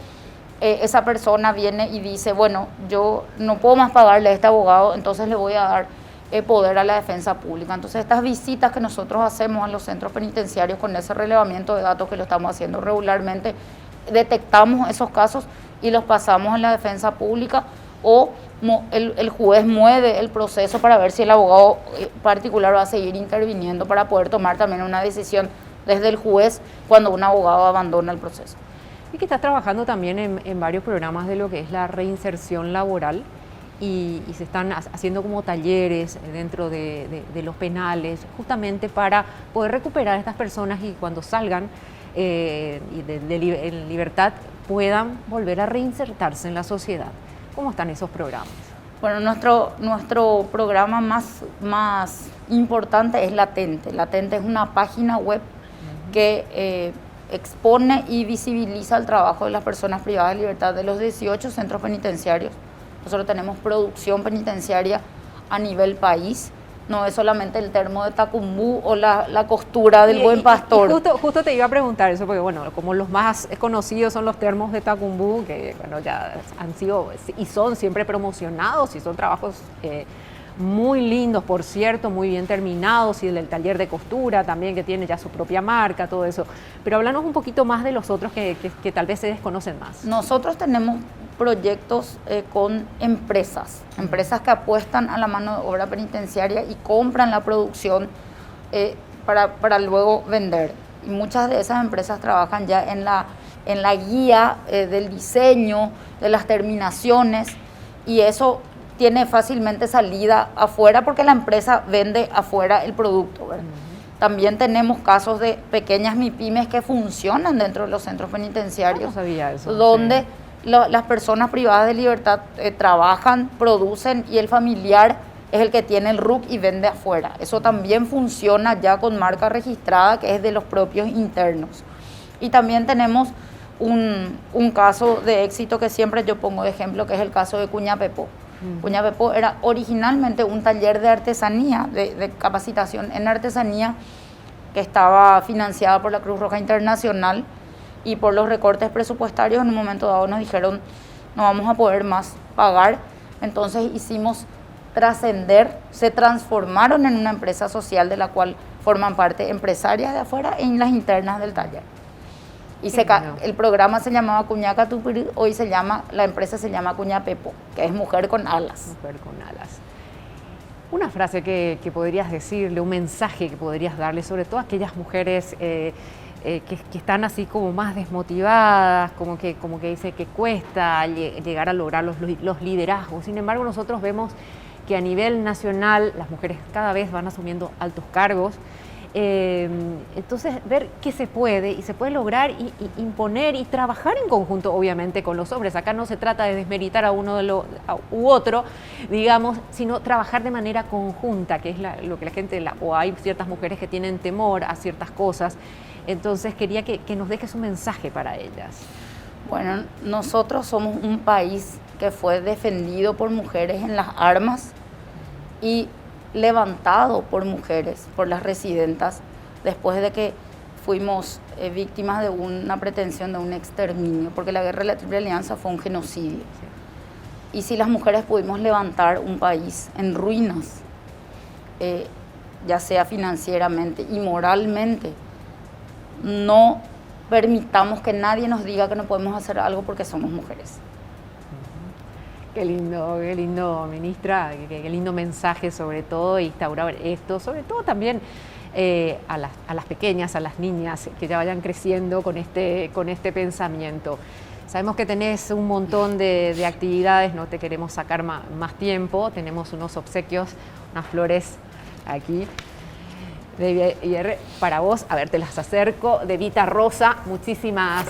C: esa persona viene y dice, bueno, yo no puedo más pagarle a este abogado, entonces le voy a dar poder a la defensa pública. Entonces, estas visitas que nosotros hacemos a los centros penitenciarios con ese relevamiento de datos que lo estamos haciendo regularmente, detectamos esos casos y los pasamos en la defensa pública o el juez mueve el proceso para ver si el abogado particular va a seguir interviniendo para poder tomar también una decisión desde el juez cuando un abogado abandona el proceso.
A: Y que estás trabajando también en varios programas de lo que es la reinserción laboral y se están haciendo como talleres dentro de los penales justamente para poder recuperar a estas personas y cuando salgan en libertad puedan volver a reinsertarse en la sociedad. ¿Cómo están esos programas?
C: Bueno, nuestro programa más importante es Latente. Latente es una página web que expone y visibiliza el trabajo de las personas privadas de libertad de los 18 centros penitenciarios. Nosotros tenemos producción penitenciaria a nivel país. No es solamente el termo de Tacumbú o la costura del Buen Pastor.
A: Y justo te iba a preguntar eso, porque bueno, como los más conocidos son los termos de Tacumbú, que bueno, ya han sido y son siempre promocionados y son trabajos muy lindos, por cierto, muy bien terminados, y el del taller de costura también, que tiene ya su propia marca, todo eso. Pero háblanos un poquito más de los otros que tal vez se desconocen más.
C: Nosotros tenemos proyectos con empresas que apuestan a la mano de obra penitenciaria y compran la producción para luego vender. Y muchas de esas empresas trabajan ya en la guía del diseño, de las terminaciones, y eso tiene fácilmente salida afuera porque la empresa vende afuera el producto, ¿verdad? También tenemos casos de pequeñas MIPYMES que funcionan dentro de los centros penitenciarios.
A: No sabía eso.
C: Donde
A: sí.
C: Las personas privadas de libertad trabajan, producen y el familiar es el que tiene el RUC y vende afuera. Eso también funciona ya con marca registrada que es de los propios internos. Y también tenemos un caso de éxito que siempre yo pongo de ejemplo, que es el caso de Cuñapepó. Cuñapepó era originalmente un taller de artesanía, de capacitación en artesanía, que estaba financiada por la Cruz Roja Internacional, y por los recortes presupuestarios en un momento dado nos dijeron no vamos a poder más pagar, entonces hicimos trascender, se transformaron en una empresa social de la cual forman parte empresarias de afuera y las internas del taller. Y el programa se llamaba Cuñaca Tupiri, hoy la empresa se llama Cuñapepó, que es Mujer con Alas.
A: Mujer con Alas. Una frase que podrías decirle, un mensaje que podrías darle, sobre todo a aquellas mujeres que están así como más desmotivadas, como que dice que cuesta llegar a lograr los liderazgos. Sin embargo, nosotros vemos que a nivel nacional las mujeres cada vez van asumiendo altos cargos Entonces, ver qué se puede y se puede lograr y imponer y trabajar en conjunto, obviamente, con los hombres. Acá no se trata de desmeritar a uno u otro, digamos, sino trabajar de manera conjunta, que es lo que la gente, o hay ciertas mujeres que tienen temor a ciertas cosas. Entonces, quería que nos dejes un mensaje para ellas.
C: Bueno, nosotros somos un país que fue defendido por mujeres en las armas y levantado por mujeres, por las residentas, después de que fuimos víctimas de una pretensión de un exterminio, porque la guerra de la Triple Alianza fue un genocidio. Y si las mujeres pudimos levantar un país en ruinas, ya sea financieramente y moralmente, no permitamos que nadie nos diga que no podemos hacer algo porque somos mujeres.
A: Qué lindo, ministra, qué lindo mensaje sobre todo, instaurar esto, sobre todo también a las pequeñas, a las niñas, que ya vayan creciendo con este pensamiento. Sabemos que tenés un montón de actividades, no te queremos sacar más tiempo, tenemos unos obsequios, unas flores aquí. Para vos, a ver, te las acerco, de Vita Rosa. Muchísimas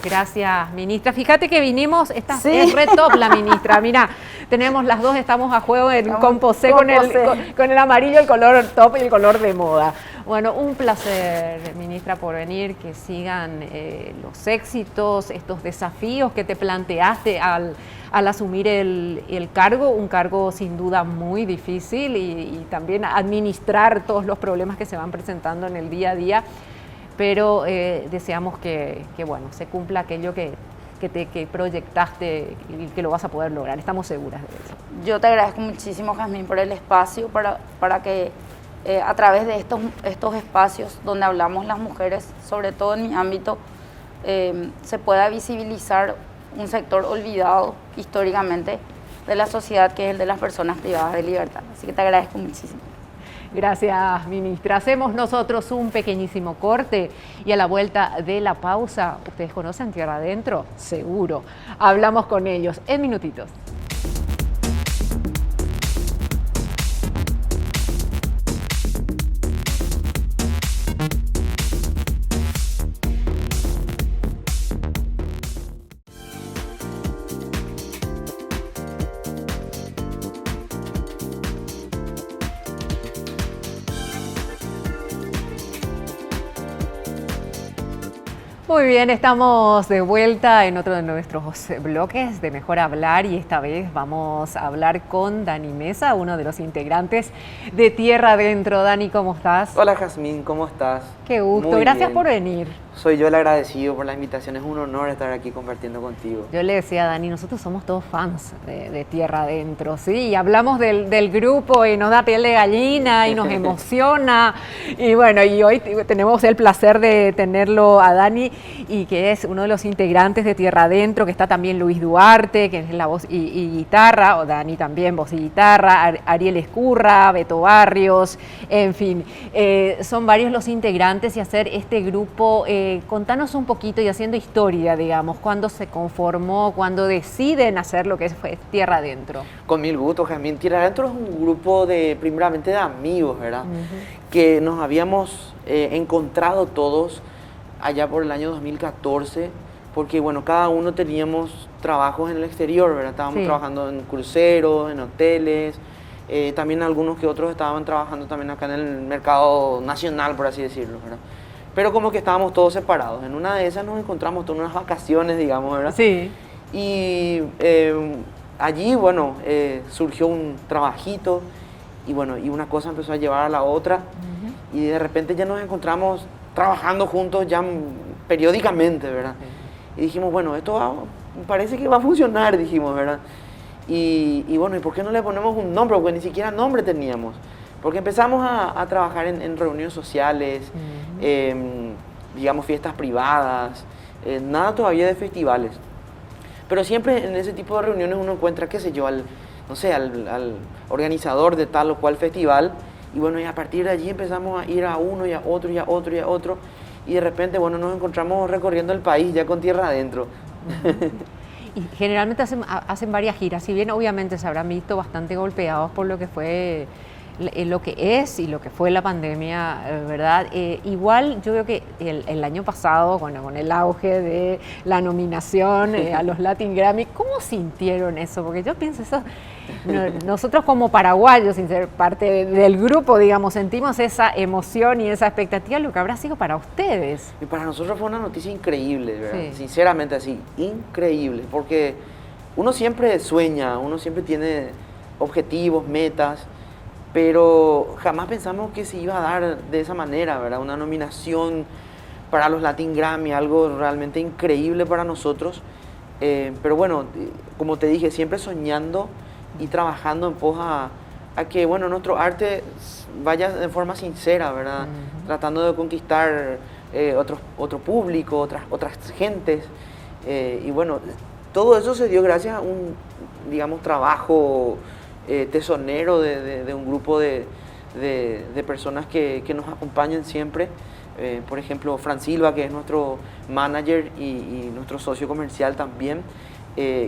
A: gracias, ministra. Fíjate que vinimos, es re top la ministra. Mirá, tenemos las dos, estamos a juego en composé con el amarillo, el color top y el color de moda. Bueno, un placer, ministra, por venir, que sigan los éxitos, estos desafíos que te planteaste al asumir el cargo, un cargo sin duda muy difícil y también administrar todos los problemas que se van presentando en el día a día, pero deseamos que bueno, se cumpla aquello que proyectaste y que lo vas a poder lograr, estamos seguras de eso.
C: Yo te agradezco muchísimo, Jazmín, por el espacio, para que a través de estos espacios donde hablamos las mujeres, sobre todo en mi ámbito, se pueda visibilizar un sector olvidado históricamente de la sociedad, que es el de las personas privadas de libertad. Así que te agradezco muchísimo.
A: Gracias, ministra. Hacemos nosotros un pequeñísimo corte y a la vuelta de la pausa, ¿ustedes conocen Tierra Adentro? Seguro. Hablamos con ellos en minutitos. Muy bien, estamos de vuelta en otro de nuestros bloques de Mejor Hablar y esta vez vamos a hablar con Dani Mesa, uno de los integrantes de Tierra Adentro. Dani, ¿cómo estás?
D: Hola, Jazmín, ¿cómo estás?
A: Qué gusto,
D: Muy
A: gracias
D: bien.
A: por venir.
D: Soy yo el agradecido por la invitación, es un honor estar aquí compartiendo contigo.
A: Yo le decía a Dani, nosotros somos todos fans de Tierra Adentro, ¿sí? Y hablamos del grupo y nos da piel de gallina y nos emociona. Y bueno, y hoy tenemos el placer de tenerlo a Dani, y que es uno de los integrantes de Tierra Adentro, que está también Luis Duarte, que es la voz y guitarra, o Dani también, voz y guitarra, Ariel Escurra, Beto Barrios, en fin, son varios los integrantes y hacer este grupo. Contanos un poquito y haciendo historia, digamos, cuándo se conformó, cuándo deciden hacer lo que fue Tierra Adentro.
D: Con mil gusto, Jazmín. Tierra Adentro es un grupo primeramente de amigos, ¿verdad? Que nos habíamos encontrado todos allá por el año 2014, porque bueno, cada uno teníamos trabajos en el exterior, ¿verdad? Estábamos trabajando en cruceros, en hoteles, también algunos que otros estaban trabajando también acá en el mercado nacional, por así decirlo, ¿verdad? Pero como que estábamos todos separados. En una de esas nos encontramos todas unas vacaciones, digamos, ¿verdad?
A: Sí.
D: Y allí, bueno, surgió un trabajito y bueno, y una cosa empezó a llevar a la otra y de repente ya nos encontramos trabajando juntos ya periódicamente, ¿verdad? Y dijimos, bueno, esto parece que va a funcionar, dijimos, ¿verdad? Y bueno, ¿y por qué no le ponemos un nombre? Porque ni siquiera nombre teníamos. Porque empezamos a trabajar en reuniones sociales, digamos, fiestas privadas, nada todavía de festivales. Pero siempre en ese tipo de reuniones uno encuentra, qué sé yo, al organizador de tal o cual festival. Y bueno, y a partir de allí empezamos a ir a uno y a otro y a otro y a otro. Y de repente, bueno, nos encontramos recorriendo el país ya con Tierra Adentro.
A: Y generalmente hacen varias giras, si bien obviamente se habrán visto bastante golpeados por lo que fue lo que es y lo que fue la pandemia, ¿verdad? Igual yo creo que el año pasado, bueno, con el auge de la nominación a los Latin Grammy, ¿cómo sintieron eso? Porque yo pienso eso, nosotros como paraguayos, sin ser parte del grupo, digamos, sentimos esa emoción y esa expectativa, lo que habrá sido para ustedes.
D: Y para nosotros fue una noticia increíble, ¿verdad?
A: Sí.
D: Sinceramente así, increíble, porque uno siempre sueña, uno siempre tiene objetivos, metas, pero jamás pensamos que se iba a dar de esa manera, ¿verdad? Una nominación para los Latin Grammy, algo realmente increíble para nosotros. Pero bueno, como te dije, siempre soñando y trabajando en pos a que, bueno, nuestro arte vaya de forma sincera, ¿verdad? Tratando de conquistar otro público, otras gentes. Y bueno, todo eso se dio gracias a un, digamos, trabajo tesonero de un grupo de personas que nos acompañan siempre. Por ejemplo, Fran Silva, que es nuestro manager y nuestro socio comercial también.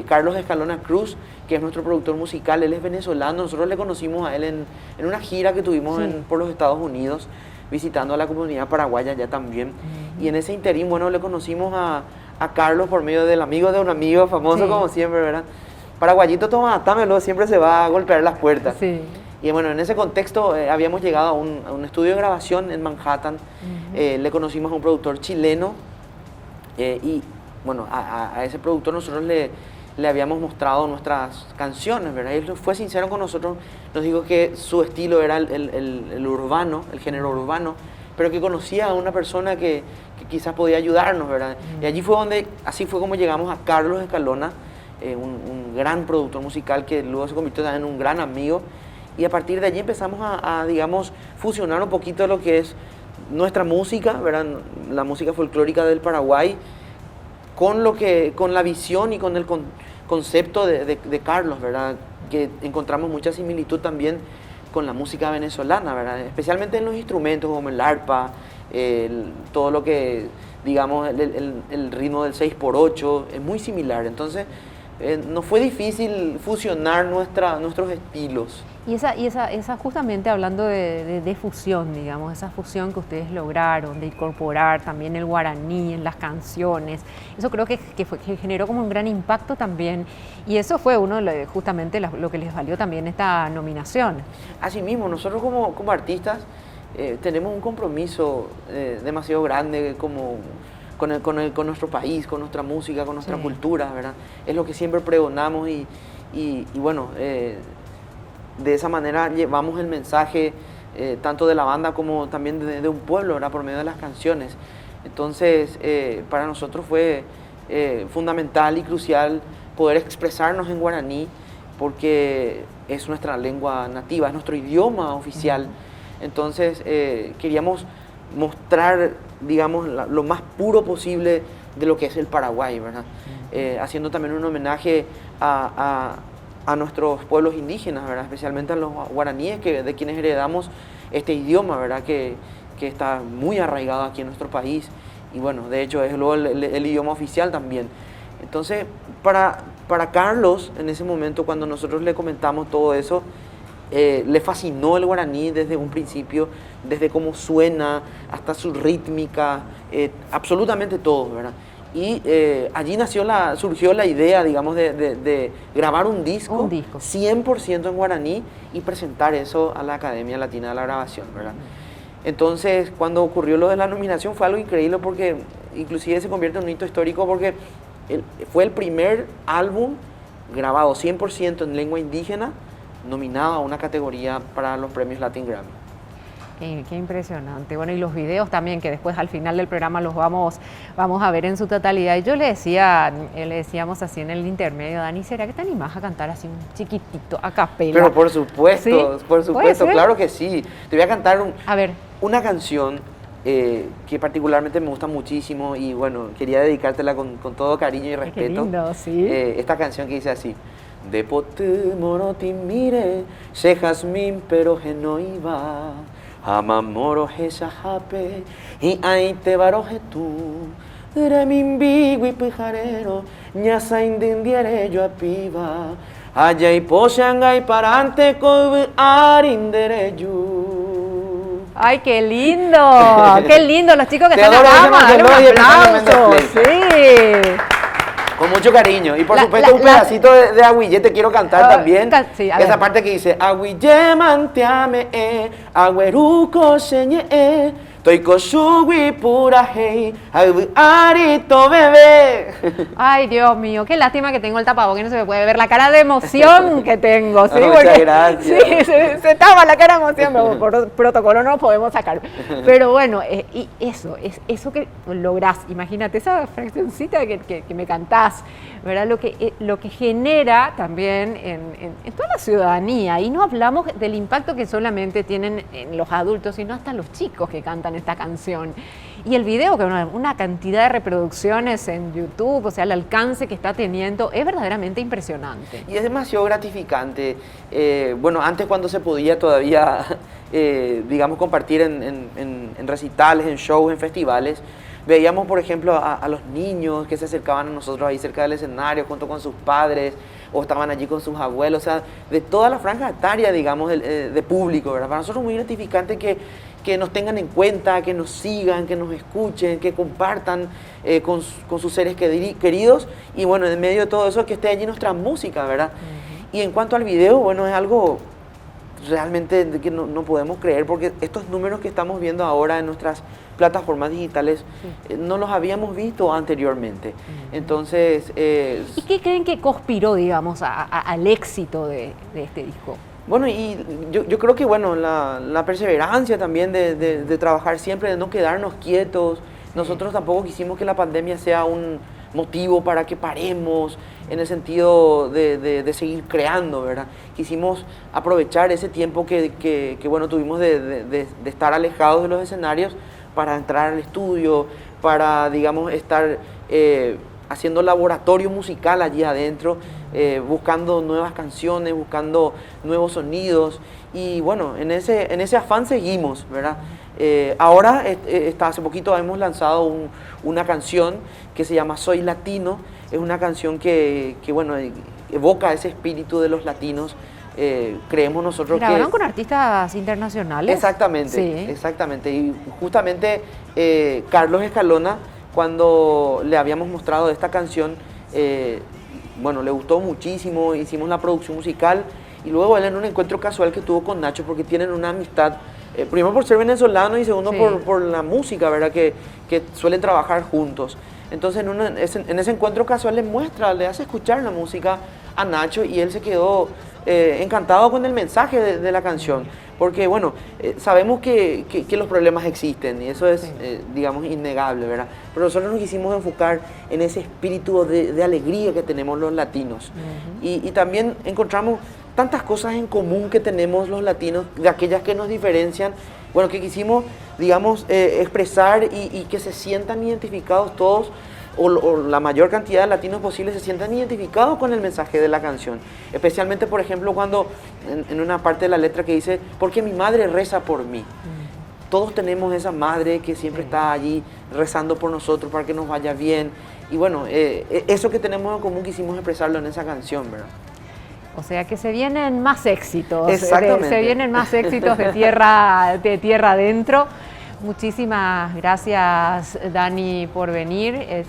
D: Carlos Escalona Cruz, que es nuestro productor musical, él es venezolano. Nosotros le conocimos a él en una gira que tuvimos por los Estados Unidos, visitando a la comunidad paraguaya allá también. Y en ese interín, bueno, le conocimos a Carlos por medio del amigo de un amigo, famoso como siempre, ¿verdad? Paraguayito, toma, dámelo, siempre se va a golpear las puertas.
A: Sí.
D: Y bueno, en ese contexto habíamos llegado a un estudio de grabación en Manhattan. Le conocimos a un productor chileno y bueno, a ese productor nosotros le habíamos mostrado nuestras canciones, ¿verdad? Él fue sincero con nosotros, nos dijo que su estilo era el urbano, el género urbano, pero que conocía a una persona que quizás podía ayudarnos, ¿verdad? Y allí fue así fue como llegamos a Carlos Escalona, un gran productor musical que luego se convirtió también en un gran amigo. Y a partir de allí empezamos a digamos, fusionar un poquito lo que es nuestra música, ¿verdad? La música folclórica del Paraguay, con la visión y con el concepto de Carlos, ¿verdad? Que encontramos mucha similitud también con la música venezolana, ¿verdad? Especialmente en los instrumentos como el arpa, todo lo que, digamos, el ritmo del 6x8, es muy similar. Entonces, nos fue difícil fusionar nuestros estilos.
A: Y esa justamente hablando de fusión, digamos, esa fusión que ustedes lograron de incorporar también el guaraní en las canciones, eso creo que generó como un gran impacto también, y eso fue justamente lo que les valió también esta nominación.
D: Asimismo, nosotros como artistas tenemos un compromiso demasiado grande con nuestro país, con nuestra música, con nuestra cultura, ¿verdad? Es lo que siempre pregonamos y bueno, de esa manera llevamos el mensaje tanto de la banda como también de un pueblo, ¿verdad? Por medio de las canciones. Entonces, para nosotros fue fundamental y crucial poder expresarnos en guaraní porque es nuestra lengua nativa, es nuestro idioma oficial. Entonces, queríamos mostrar, digamos, lo más puro posible de lo que es el Paraguay, ¿verdad? Haciendo también un homenaje a nuestros pueblos indígenas, ¿verdad? Especialmente a los guaraníes, de quienes heredamos este idioma, ¿verdad? Que está muy arraigado aquí en nuestro país y bueno, de hecho es luego el idioma oficial también. Entonces, para Carlos, en ese momento, cuando nosotros le comentamos todo eso, le fascinó el guaraní desde un principio, desde cómo suena, hasta su rítmica, absolutamente todo, ¿verdad? Y allí surgió la idea, digamos, de grabar un disco 100% en guaraní y presentar eso a la Academia Latina de la Grabación, ¿verdad? Entonces, cuando ocurrió lo de la nominación fue algo increíble porque inclusive se convierte en un hito histórico porque fue el primer álbum grabado 100% en lengua indígena nominado a una categoría para los premios Latin Grammy.
A: Qué impresionante. Bueno, y los videos también, que después al final del programa los vamos a ver en su totalidad. Y yo le decíamos así en el intermedio, Dani, ¿será que te animás a cantar así un chiquitito a capela?
D: Pero por supuesto,
A: ¿Sí?
D: por supuesto, claro que sí. Te voy a cantar una canción que particularmente me gusta muchísimo y bueno, quería dedicártela con todo cariño y respeto.
A: Qué lindo, sí.
D: Esta canción que dice así: de pote moroti mire, se jazmín pero genoiva, amamoro esa jape, y ahí te baroje tú, remimbigo y pijarero, ñasa indindiere yo apiva, Ayay po siyangay parante ko arindereyu.
A: ¡Ay, qué lindo! ¡Qué lindo! Los chicos que
D: Te
A: están
D: adoro,
A: acá,
D: Gemma,
A: dale un
D: Gemma, Gemma,
A: aplauso.
D: Gemma,
A: Sí.
D: Con mucho cariño. Y por
A: La-
D: supuesto un pedacito de Agüille te quiero cantar también.
A: Sí, a ver.
D: Esa parte que dice Agüille manteame agüeruco señe toiko shugui pura hey arito bebé.
A: Ay, Dios mío, qué lástima que tengo el tapabocas, no se me puede ver la cara de emoción que tengo. ¿sí?
D: Muchas
A: Porque-
D: gracias.
A: Sí, se tapa la cara de emoción, pero por protocolo no lo podemos sacar. Pero bueno, y eso que lográs, imagínate esa fraccioncita que me cantás, ¿verdad? Lo que genera también en toda la ciudadanía, y no hablamos del impacto que solamente tienen en los adultos, sino hasta los chicos que cantan esta canción. Y el video, que una cantidad de reproducciones en YouTube, o sea, el alcance que está teniendo es verdaderamente impresionante.
D: Y es demasiado gratificante. Bueno, antes cuando se podía todavía, digamos, compartir en recitales, en shows, en festivales, veíamos, por ejemplo, a los niños que se acercaban a nosotros ahí cerca del escenario junto con sus padres, o estaban allí con sus abuelos, o sea, de toda la franja etaria, digamos, de público, ¿verdad? Para nosotros es muy gratificante que nos tengan en cuenta, que nos sigan, que nos escuchen, que compartan con sus seres queridos, y bueno, en medio de todo eso, que esté allí nuestra música, ¿verdad? Y en cuanto al video, bueno, es algo realmente que no podemos creer, porque estos números que estamos viendo ahora en nuestras plataformas digitales no los habíamos visto anteriormente. Entonces...
A: ¿Y qué creen que conspiró, digamos, al éxito de este disco?
D: Bueno, y yo creo que bueno, la perseverancia también de trabajar siempre, de no quedarnos quietos. Nosotros tampoco quisimos que la pandemia sea un motivo para que paremos, en el sentido de seguir creando, ¿verdad? Quisimos aprovechar ese tiempo que bueno, tuvimos de estar alejados de los escenarios para entrar al estudio, para, digamos, estar haciendo laboratorio musical allí adentro, buscando nuevas canciones, buscando nuevos sonidos, y bueno, en ese afán seguimos, ¿verdad? Ahora, hace poquito hemos lanzado una canción que se llama Soy Latino. Es una canción que bueno, evoca ese espíritu de los latinos. Creemos nosotros
A: ¿Grabaron con artistas internacionales?
D: Exactamente,
A: Sí.
D: exactamente. Y justamente Carlos Escalona, cuando le habíamos mostrado esta canción, bueno, le gustó muchísimo, hicimos la producción musical, y luego él en un encuentro casual que tuvo con Nacho, porque tienen una amistad, primero por ser venezolano y segundo
A: Sí.
D: por la música, ¿verdad? Que suelen trabajar juntos. Entonces en ese encuentro casual le hace escuchar la música a Nacho, y él se quedó encantado con el mensaje de la canción, porque bueno, sabemos que los problemas existen, y eso es, digamos, innegable, ¿verdad? Pero nosotros nos quisimos enfocar en ese espíritu de alegría que tenemos los latinos. Y también encontramos tantas cosas en común que tenemos los latinos, de aquellas que nos diferencian, bueno, que quisimos, digamos, expresar y que se sientan identificados todos, o la mayor cantidad de latinos posible se sientan identificados con el mensaje de la canción. Especialmente, por ejemplo, cuando en una parte de la letra que dice, porque mi madre reza por mí. Todos tenemos esa madre que siempre está allí rezando por nosotros para que nos vaya bien. Y bueno, eso que tenemos en común quisimos expresarlo en esa canción, ¿verdad?
A: O sea que se vienen más éxitos.
D: Exactamente.
A: Se vienen más éxitos de tierra adentro. Muchísimas gracias, Dani, por venir.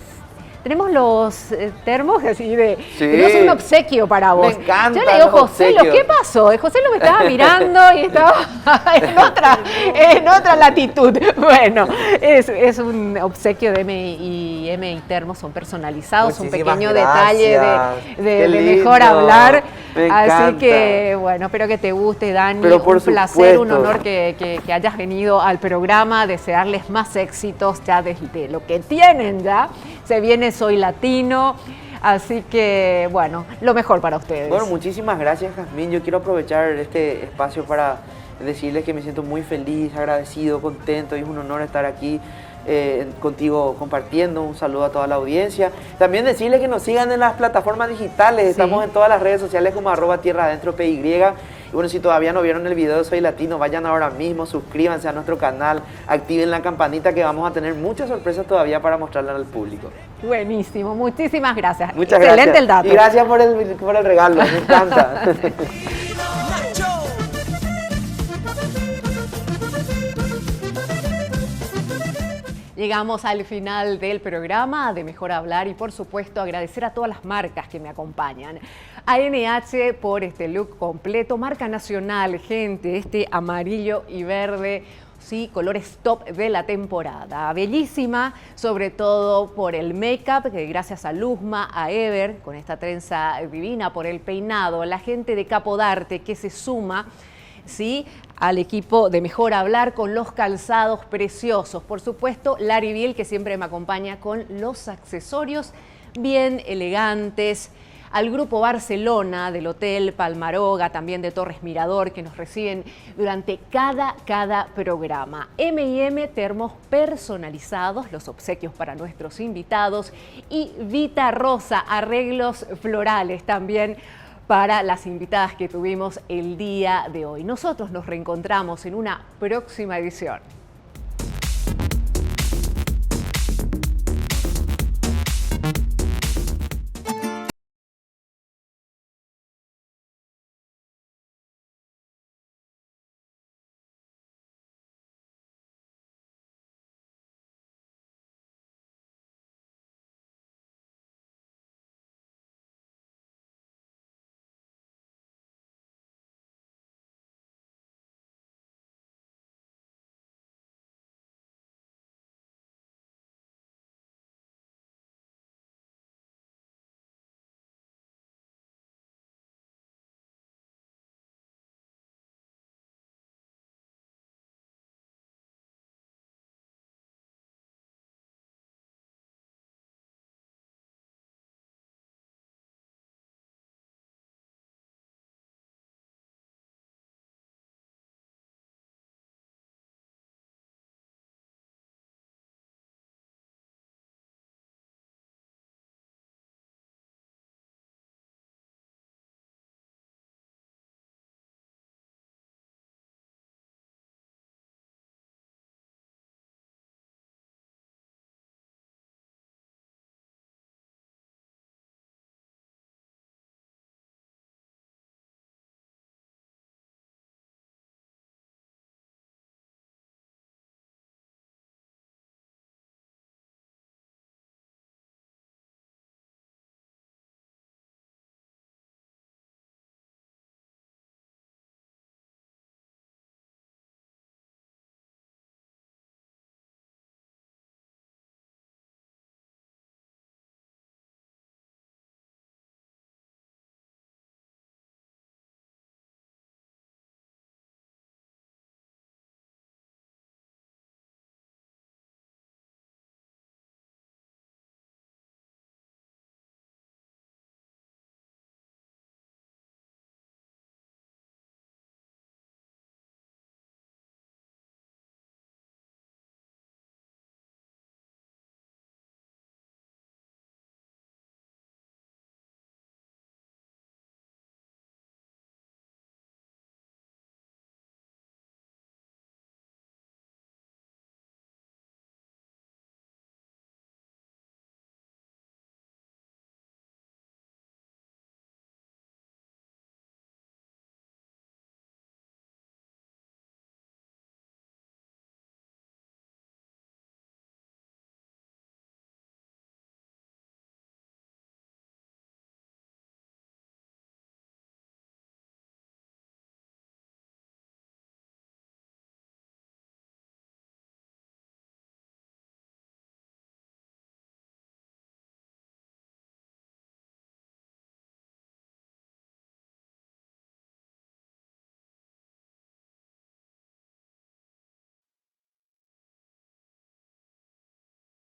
A: Tenemos los termos así de...
D: Sí.
A: Tenemos un obsequio para vos.
D: Me encantan
A: Yo le digo,
D: los
A: José,
D: obsequios.
A: ¿qué pasó? José lo me estaba mirando y estaba en otra latitud. Bueno, es un obsequio de M&I Termos, son personalizados, un
D: Muchísimas
A: pequeño
D: gracias.
A: detalle
D: Qué
A: de
D: lindo.
A: mejor hablar.
D: Me
A: Así
D: encanta.
A: que, bueno, espero que te guste, Dani.
D: Pero por
A: un placer, un
D: supuesto.
A: honor que hayas venido al programa. Desearles más éxitos ya desde lo que tienen ya. Se viene Soy Latino. Así que, bueno, lo mejor para ustedes.
D: Bueno, muchísimas gracias, Jazmín. Yo quiero aprovechar este espacio para decirles que me siento muy feliz, agradecido, contento, y es un honor estar aquí contigo compartiendo. Un saludo a toda la audiencia. También decirles que nos sigan en las plataformas digitales.
A: Sí.
D: Estamos en todas las redes sociales como @tierraadentropy. Y bueno, si todavía no vieron el video de Soy Latino, vayan ahora mismo, suscríbanse a nuestro canal, activen la campanita, que vamos a tener muchas sorpresas todavía para mostrarle al público.
A: Buenísimo, muchísimas gracias.
D: Muchas
A: Excelente
D: gracias.
A: el dato.
D: Y gracias por el regalo, me encanta.
A: Llegamos al final del programa de Mejor Hablar y por supuesto agradecer a todas las marcas que me acompañan. ANH por este look completo, marca nacional, gente, este amarillo y verde, sí, colores top de la temporada. Bellísima, sobre todo por el make-up, que gracias a Luzma, a Ever, con esta trenza divina, por el peinado, la gente de Capodarte que se suma, ¿sí?, al equipo de Mejor Hablar con los calzados preciosos. Por supuesto, Lari Biel, que siempre me acompaña con los accesorios bien elegantes. Al Grupo Barcelona del Hotel Palmaroga, también de Torres Mirador, que nos reciben durante cada programa. M&M termos personalizados, los obsequios para nuestros invitados. Y Vita Rosa, arreglos florales también para las invitadas que tuvimos el día de hoy. Nosotros nos reencontramos en una próxima edición.